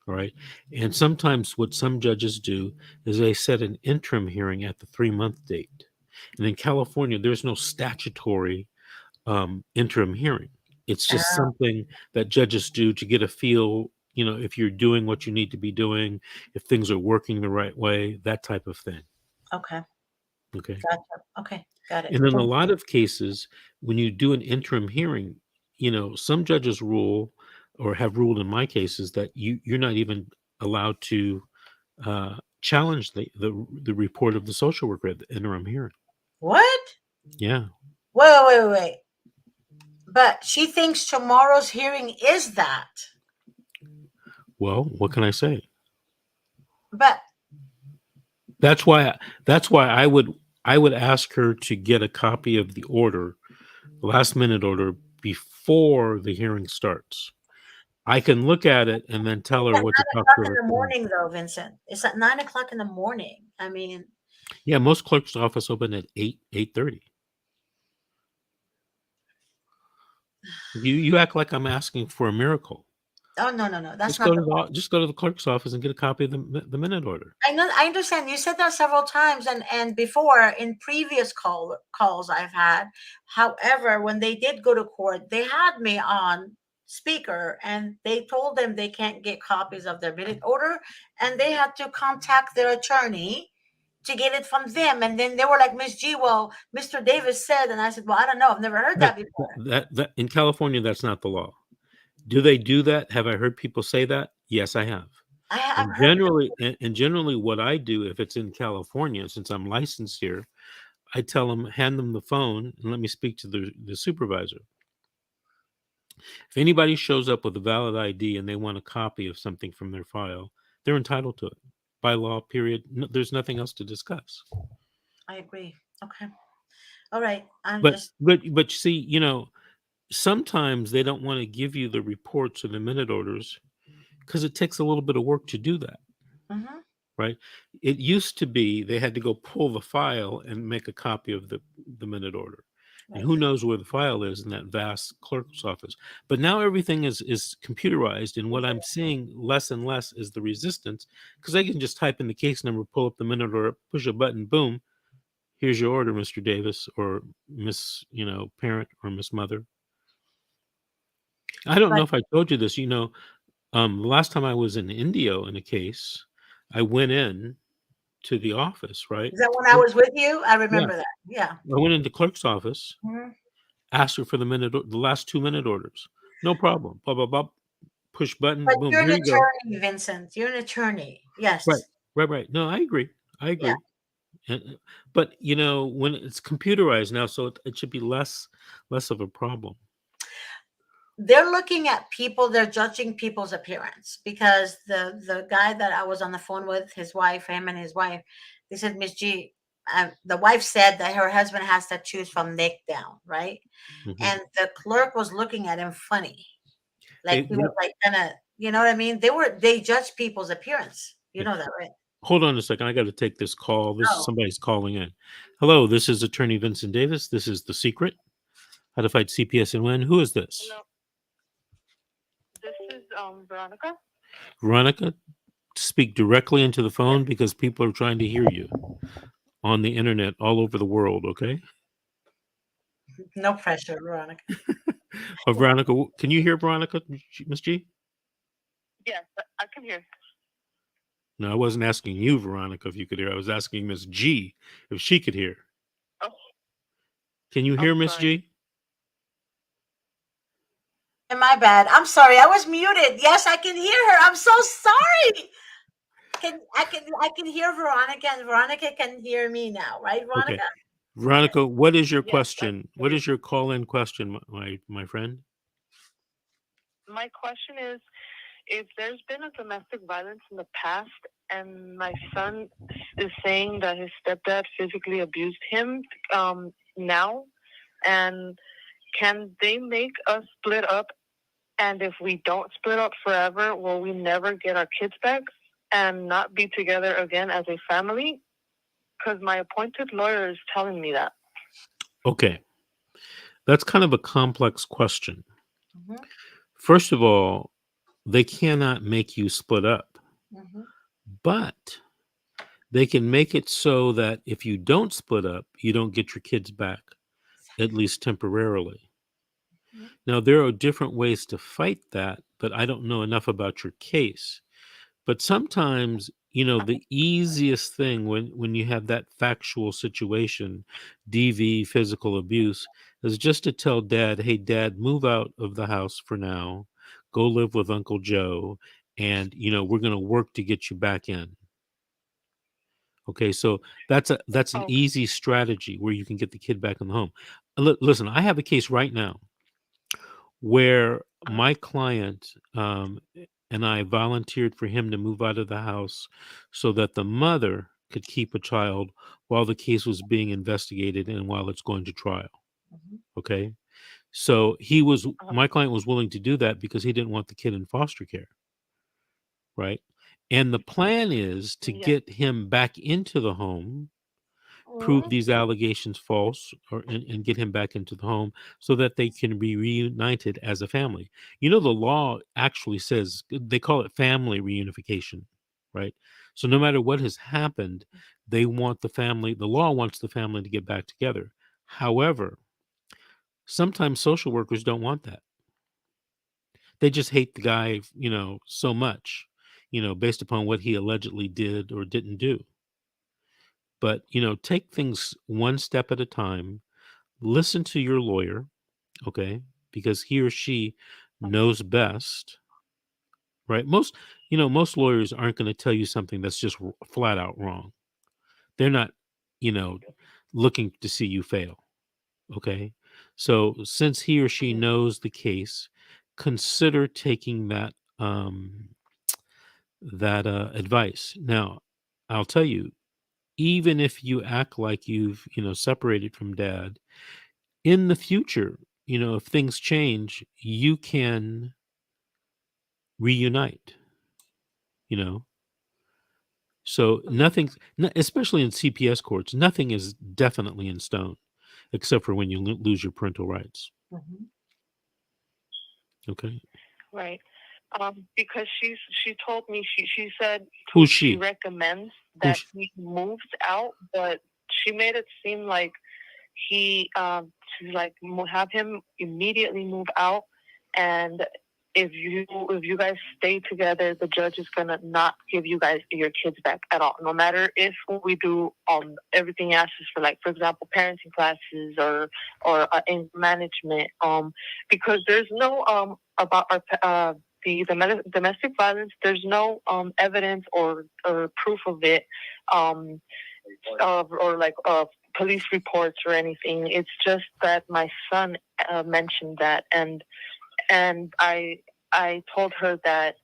All right. And sometimes what some judges do is they set an interim hearing at the 3 month date. And in California, there's no statutory interim hearing. It's just Oh, something that judges do to get a feel, if you're doing what you need to be doing, if things are working the right way, that type of thing. okay. Okay. Gotcha. Okay. Got it. And in a Thank lot of cases, when you do an interim hearing, some judges rule or have ruled in my cases that you're not even allowed to challenge the report of the social worker at the interim hearing. What? Yeah. Wait. But she thinks tomorrow's hearing is that. Well, what can I say? But That's why I would ask her to get a copy of the order, the last minute order, before the hearing starts. I can look at it and then tell it's her at what to 9 talk o'clock to in her. the morning, though, Vincent. It's at 9 o'clock in the morning. I mean, Yeah, most clerk's office open at 8:30. You act like I'm asking for a miracle. oh no, that's Just not go the to point. the clerk's office and get a copy of the minute order. I know, I understand. You said that several times, and before in previous calls I've had. However, when they did go to court, they had me on speaker, and they told them they can't get copies of their minute order, and they had to contact their attorney to get it from them. And then they were like, Miss G, well, Mr. Davis said, and I said, well, I don't know, I've never heard that That before. that in California, that's not the law. Do they do that? Have I heard people say that? Yes, I have. I've And heard. generally, what I do if it's in California, since I'm licensed here, I tell them, hand them the phone, and let me speak to the supervisor. If anybody shows up with a valid ID and they want a copy of something from their file, they're entitled to it by law. Period. There's nothing else to discuss. I agree. Okay. All right. I'm But just. but see, sometimes they don't want to give you the reports or the minute orders because it takes a little bit of work to do that. Mhm. Right? It used to be they had to go pull the file and make a copy of the minute order. And Right. who knows where the file is in that vast clerk's office. But now everything is computerized, and what I'm seeing less and less is the resistance because I can just type in the case number, pull up the minute order, push a button, boom, here's your order, Mr. Davis or Miss, parent or Miss Mother. I don't know But if I told you this, the last time I was in India in a case, I went in to the office, right? is that when I was with you? I Yeah. remember that. Yeah. I went into clerk's office, Mhm. asked her for the last 2 minute orders. No problem. Blah, blah, blah. Push button, But boom, you're an here you go. attorney, Vincent. You're an attorney. Right. Yes. Right, right. No, I agree. I Yeah. agree. But, when it's computerized now, so it should be less of a problem. They're looking at people, they're judging people's appearance because the guy that I was on the phone with, his wife, him and his wife, they said, Miss G, the wife said that her husband has tattoos from neck down, right? Mhm. And the clerk was looking at him funny. Like Hey, he was like kind of, you know what I mean? They judge people's appearance. You yeah. know that, right? Hold on a second. I got to take this call. Oh, Somebody's calling in. Hello, this is Attorney Vincent Davis. This is The Secret, How to Fight CPS and Win. Who is this? Hello, this is Veronica. Veronica, speak directly into the phone because people are trying to hear you on the internet all over the world, okay? no pressure, Veronica. Veronica, can you hear Veronica, Miss G? Yes, I can hear. No, I wasn't asking you, Veronica, if you could hear. I was asking Miss G if she could hear. Oh, Can you I'm hear Miss sorry. G? My bad. I'm sorry. I was muted. Yes, I can hear her. I'm so sorry. I can hear Veronica, and Veronica can hear me now, right, Okay. Veronica? Veronica, what is your Yes, I question? can What hear is your call-in question, my friend? you. My question is, if there's been a domestic violence in the past and my son is saying that his stepdad physically abused him now, and can they make us split up? And if we don't split up forever, will we never get our kids back and not be together again as a family? Because my appointed lawyer is telling me that. Okay. That's kind of a complex question. Mm-hmm. First of all, they cannot make you split up, Mm-hmm. but they can make it so that if you don't split up, you don't get your kids back, at least temporarily. Mm-hmm. Now, there are different ways to fight that, but I don't know enough about your case. But sometimes, the easiest thing when you have that factual situation, DV, physical abuse, is just to tell dad, hey, dad, move out of the house for now, go live with Uncle Joe, and, we're going to work to get you back in. Okay, so that's an Okay. easy strategy where you can get the kid back in the home. Listen, I have a case right now where my client and I volunteered for him to move out of the house so that the mother could keep a child while the case was being investigated and while it's going to trial. Mm-hmm. Okay, so my client was willing to do that because he didn't want the kid in foster care, right? And the plan is to Yeah. get him back into the home, prove Mm-hmm. these allegations false, and get him back into the home so that they can be reunited as a family. The law actually says they call it family reunification, right? So no matter what has happened, the law wants the family to get back together. However, sometimes social workers don't want that. They just hate the guy, so much, based upon what he allegedly did or didn't do. But, take things one step at a time. Listen to your lawyer, okay? Because he or she knows best, right? Most lawyers aren't going to tell you something that's just flat out wrong. They're not, you know, looking to see you fail, okay? So since he or she knows the case, consider taking that advice. Now, I'll tell you, even if you act like you've, separated from dad, in the future, if things change, you can reunite, you know. So especially in CPS courts, nothing is definitely in stone, except for when you lose your parental rights. Mm-hmm. Okay, Right. Because she told me she said who's she she? recommends that Who's he moves out, but she made it seem like he to like have him immediately move out, and if you guys stay together, the judge is gonna not give you guys your kids back at all, no matter if we do everything asks for, like, for example, parenting classes or in management, because there's no about our the domestic violence, there's no evidence or proof of it, um or like police reports or anything. It's just that my son mentioned that, and I told her that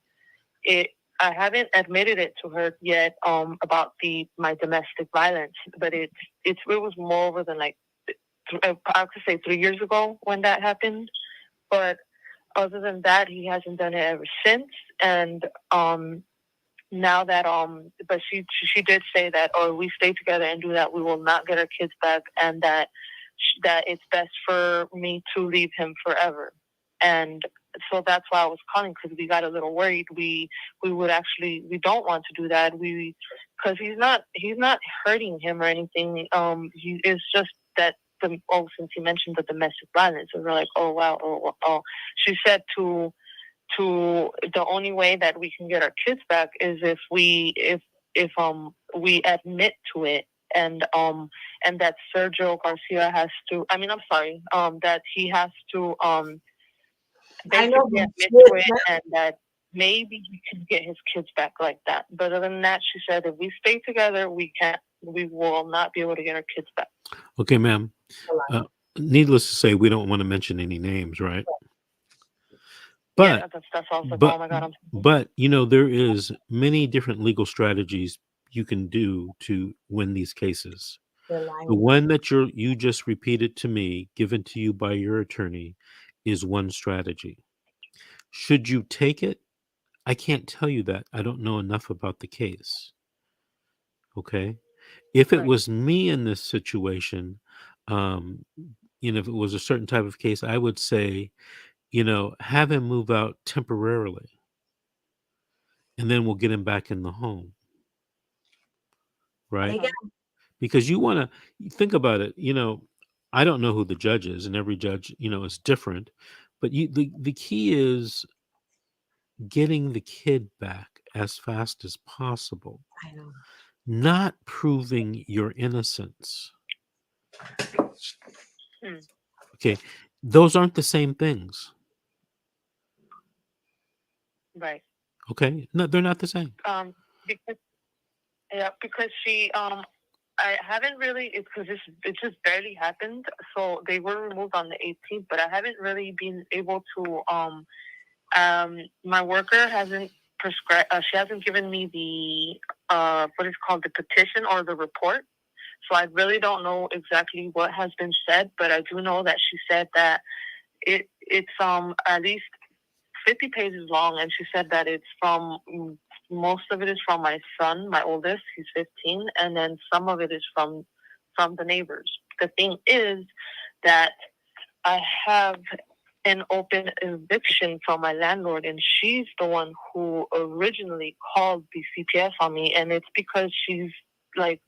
it. I haven't admitted it to her yet about my domestic violence, but it was more over than like I could say 3 years ago when that happened. But other than that, he hasn't done it ever since. And now that but she did say that, or we stay together and do that, we will not get our kids back, and that it's best for me to leave him forever. And so that's why I was calling, because we got a little worried. We don't want to do that, because he's not hurting him or anything. He is just that since he mentioned the domestic violence, and we're like, oh wow, oh. She said to the only way that we can get our kids back is if we admit to it, and that Sergio Garcia has to, I mean, I'm sorry, that he has to I know basically the admit kid, to it, and that maybe he can get his kids back like that. But other than that, she said, if we stay together, we will not be able to get our kids back. Okay, ma'am. Needless to say, we don't want to mention any names, right? But Yeah, that's all. I was like, but oh my God, I'm but there is many different legal strategies you can do to win these cases. They're The lying. one that you just repeated to me, given to you by your attorney, is one strategy. Should you take it? I can't tell you that. I don't know enough about the case. Okay? If it right. was me in this situation, um, if it was a certain type of case, I would say, have him move out temporarily, and then we'll get him back in the home, And right? again, Because you want to think about it. I don't know who the judge is, and every judge, is different. But the key is getting the kid back as fast as possible, I know. not proving your innocence. Hmm. Okay, those aren't the same things. Right. Okay, no, they're not the same. Because because I haven't really, it's because it just barely happened. So they were removed on the 18th, but I haven't really been able to. My worker hasn't prescribed. She hasn't given me the what is called the petition or the report. So I really don't know exactly what has been said, but I do know that she said that it's at least 50 pages long, and she said that it's from most of it is from my son, my oldest, he's 15, and then some of it is from the neighbors. The thing is that I have an open eviction from my landlord, and she's the one who originally called the CPS on me, and it's because she's like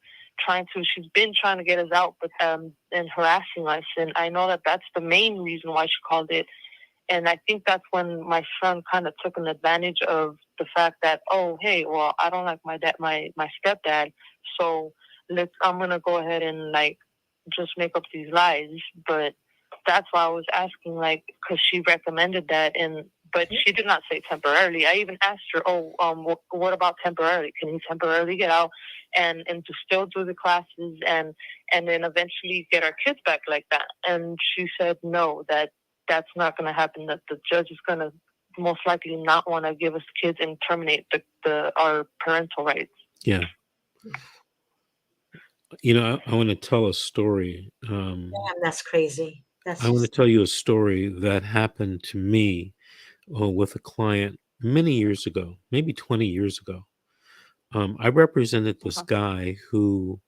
she's been trying to get us out, but and harassing us, and I know that that's the main reason why she called it. And I think that's when my son kind of took an advantage of the fact that, oh, hey, well, I don't like my stepdad, so I'm gonna go ahead and like just make up these lies. But that's why I was asking, like, because she recommended that, but she did not say temporarily. I even asked her, what about temporarily? Can he temporarily get out and to still do the classes and then eventually get our kids back like that? And she said no, that's not going to happen. That the judge is going to most likely not want to give us kids and terminate our parental rights. Yeah. I want to tell a story. Damn, that's crazy. That's I want to just tell you a story that happened to me with a client many years ago, maybe 20 years ago. I represented this guy who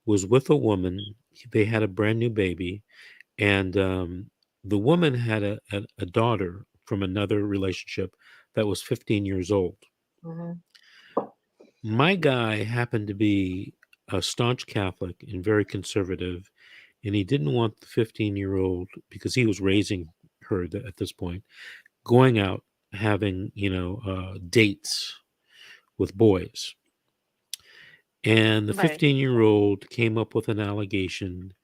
was with a woman. They had a brand new baby, and the woman had a daughter from another relationship that was 15 years old. mhm. My guy happened to be a staunch Catholic and very conservative, and he didn't want the 15-year-old, because he was raising her at this point, going out having dates with boys. And the Right. 15-year-old came up with an allegation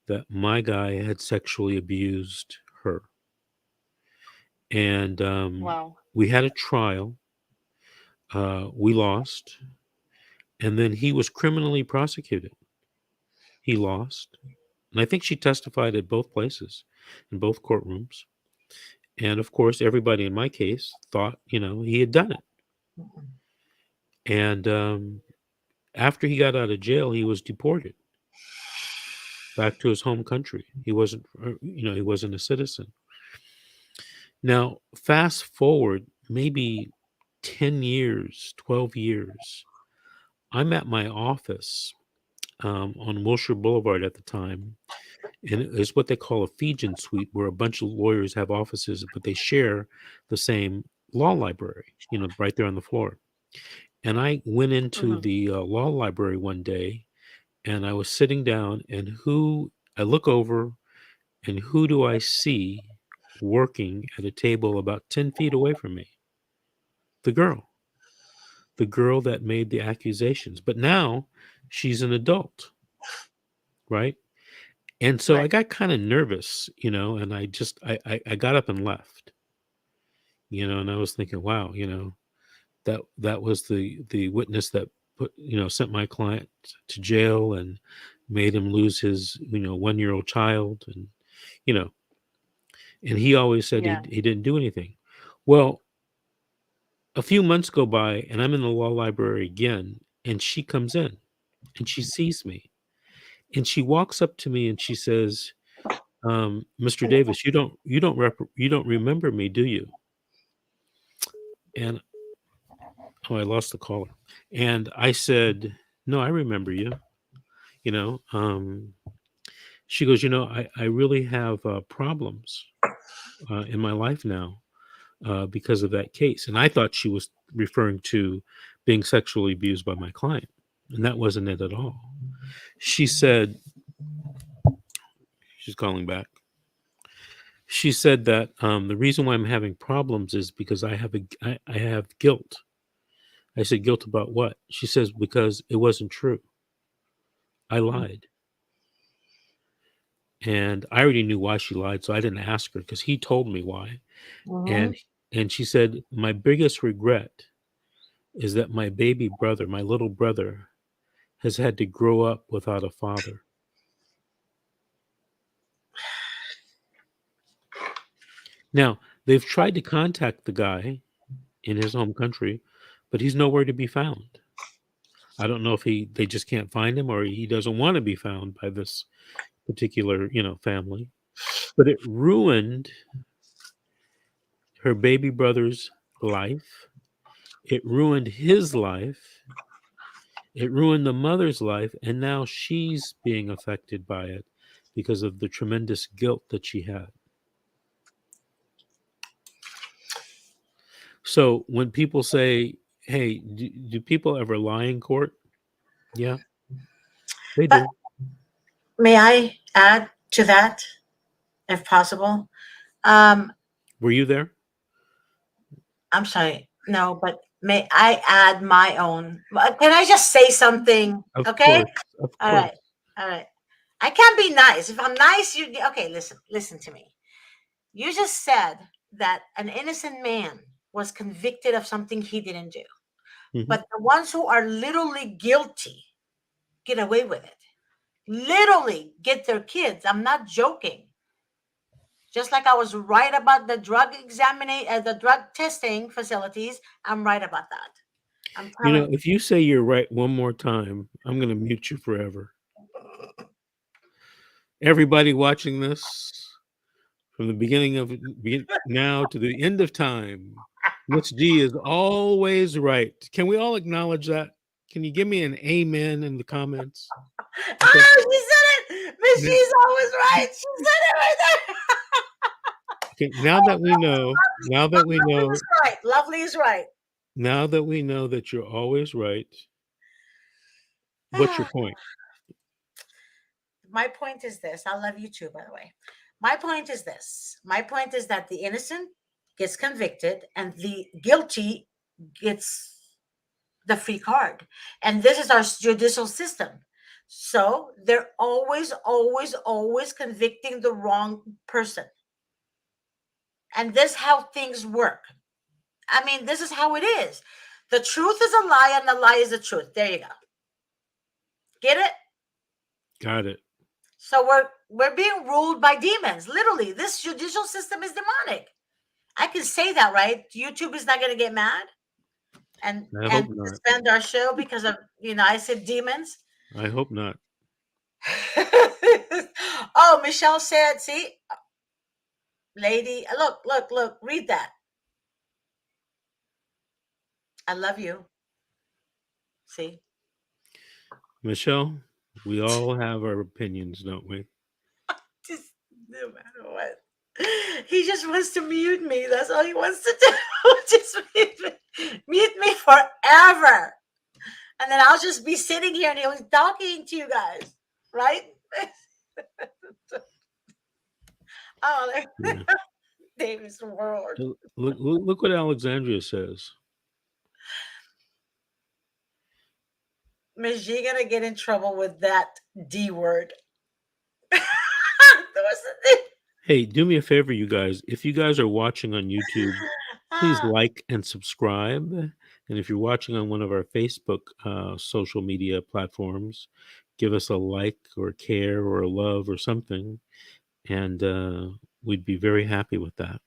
that my guy had sexually abused her. And Wow. we had a trial. We lost. And then he was criminally prosecuted. He lost. And I think she testified at both places, in both courtrooms. And of course, everybody in my case thought, he had done it. And after he got out of jail, he was deported back to his home country. He wasn't, he wasn't a citizen. Now, fast forward maybe 10 years, 12 years, I'm at my office on Wilshire Boulevard at the time. And it's what they call a Fijian suite, where a bunch of lawyers have offices, but they share the same law library, right there on the floor. And I went into the law library one day, and I was sitting down, and I look over, and who do I see working at a table about 10 feet away from me? The girl that made the accusations. But now she's an adult, right? And so I Right. got kind of nervous, and I got up and left. and I was thinking, wow, that was the witness that sent my client to jail and made him lose his 1-year-old child, and you know and he always said Yeah. he didn't do anything. Well, a few months go by and I'm in the law library again, and she comes in and she sees me and she walks up to me and she says, Mr. Davis, you don't remember me, do you? And oh, I lost the caller. And I said, no, I remember you. you know she goes, I really have problems in my life now because of that case. And I thought she was referring to being sexually abused by my client, and that wasn't it at all. She said, she's calling back. She said that the reason why I'm having problems is because I have guilt. I said, guilt about what? She says, because it wasn't true. I lied. And I already knew why she lied, so I didn't ask her because he told me why. Mm-hmm. And she said, my biggest regret is that my baby brother, my little brother, has had to grow up without a father. Now, they've tried to contact the guy in his home country, but he's nowhere to be found. I don't know if they just can't find him, or he doesn't want to be found by this particular, family. But it ruined her baby brother's life. It ruined his life. It ruined the mother's life, and now she's being affected by it because of the tremendous guilt that she had. So when people say, hey, do people ever lie in court? Yeah, they But do. may I add to that, if possible? Um, Were you there? I'm sorry. No, but may I add my own? Can I just say something? Of Okay. course. Of All course. right. All right. I can't be nice. If I'm nice, you okay? Listen to me. You just said that an innocent man was convicted of something he didn't do, Mhm. but the ones who are literally guilty get away with it. Literally get their kids. I'm not joking. Just like I was right about the the drug testing facilities, I'm right about that. I'm telling If you say you're right one more time, I'm going to mute you forever. Everybody watching this, from the beginning of now to the end of time, Miss G is always right. Can we all acknowledge that? Can you give me an amen in the comments? Okay. Ah, she said it. Miss Now, G's always right. She said it right there. okay, now that we know, now that we Lovely know, is right. Lovely is right. now that we know that you're always right, what's your point? My point is this. I love you too, by the way. My point is this. My point is that the innocent gets convicted and the guilty gets the free card. And this is our judicial system. So they're always, always, always convicting the wrong person. And this is how things work. I mean, this is how it is. The truth is a lie and the lie is the truth. There you go. Get it? Got it. So we're being ruled by demons. Literally, this judicial system is demonic. I can say that, right? YouTube is not going to get mad and I hope not. suspend our show because of I said demons. I hope not. Oh, Michelle said, see, lady, look, read that. I love you. See, Michelle, we all have our opinions, don't we? just no matter what. He just wants to mute me. That's all he wants to do. Just mute me forever. And then I'll just be sitting here and he was talking to you guys, right? Oh, Yeah. David's world. Look what Alexandria says. Miss G gonna get in trouble with that D word. Hey, do me a favor, you guys. If you guys are watching on YouTube, please Ah, like and subscribe. And if you're watching on one of our Facebook social media platforms, give us a like or a care or a love or something. And we'd be very happy with that.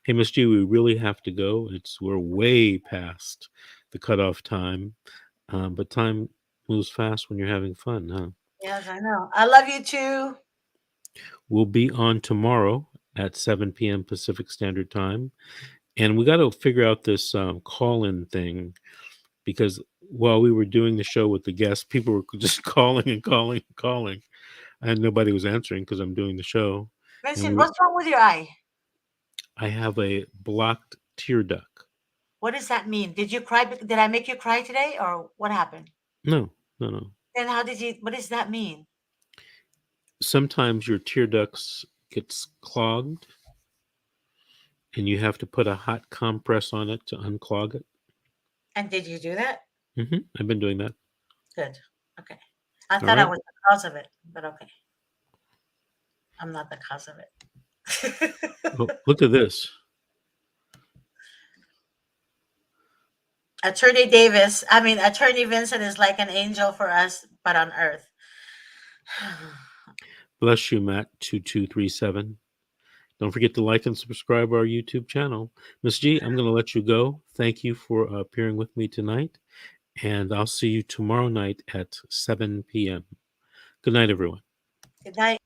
Hey, Miss G, we really have to go. We're way past the cutoff time, but time moves fast when you're having fun, huh? yes, I know. I love you too. We'll be on tomorrow at 7 p.m. Pacific Standard Time. And we got to figure out this call-in thing because while we were doing the show with the guests, people were just calling and calling and calling, and nobody was answering because I'm doing the show. And Vincent, what's wrong with your eye? I have a blocked tear duct. What does that mean? Did you cry? Did I make you cry today, or what happened? No, no, no. Then how did you? What does that mean? Sometimes your tear ducts gets clogged, and you have to put a hot compress on it to unclog it. And did you do that? I've been doing that. Good. Okay. I All thought I right. was the cause of it, but okay. I'm not the cause of it. Oh, look at this. Attorney Vincent is like an angel for us, but on earth. Bless you, Matt2237. Don't forget to like and subscribe our YouTube channel. Miss G, I'm going to let you go. Thank you for appearing with me tonight, and I'll see you tomorrow night at 7 p.m. Good night, everyone. Good night.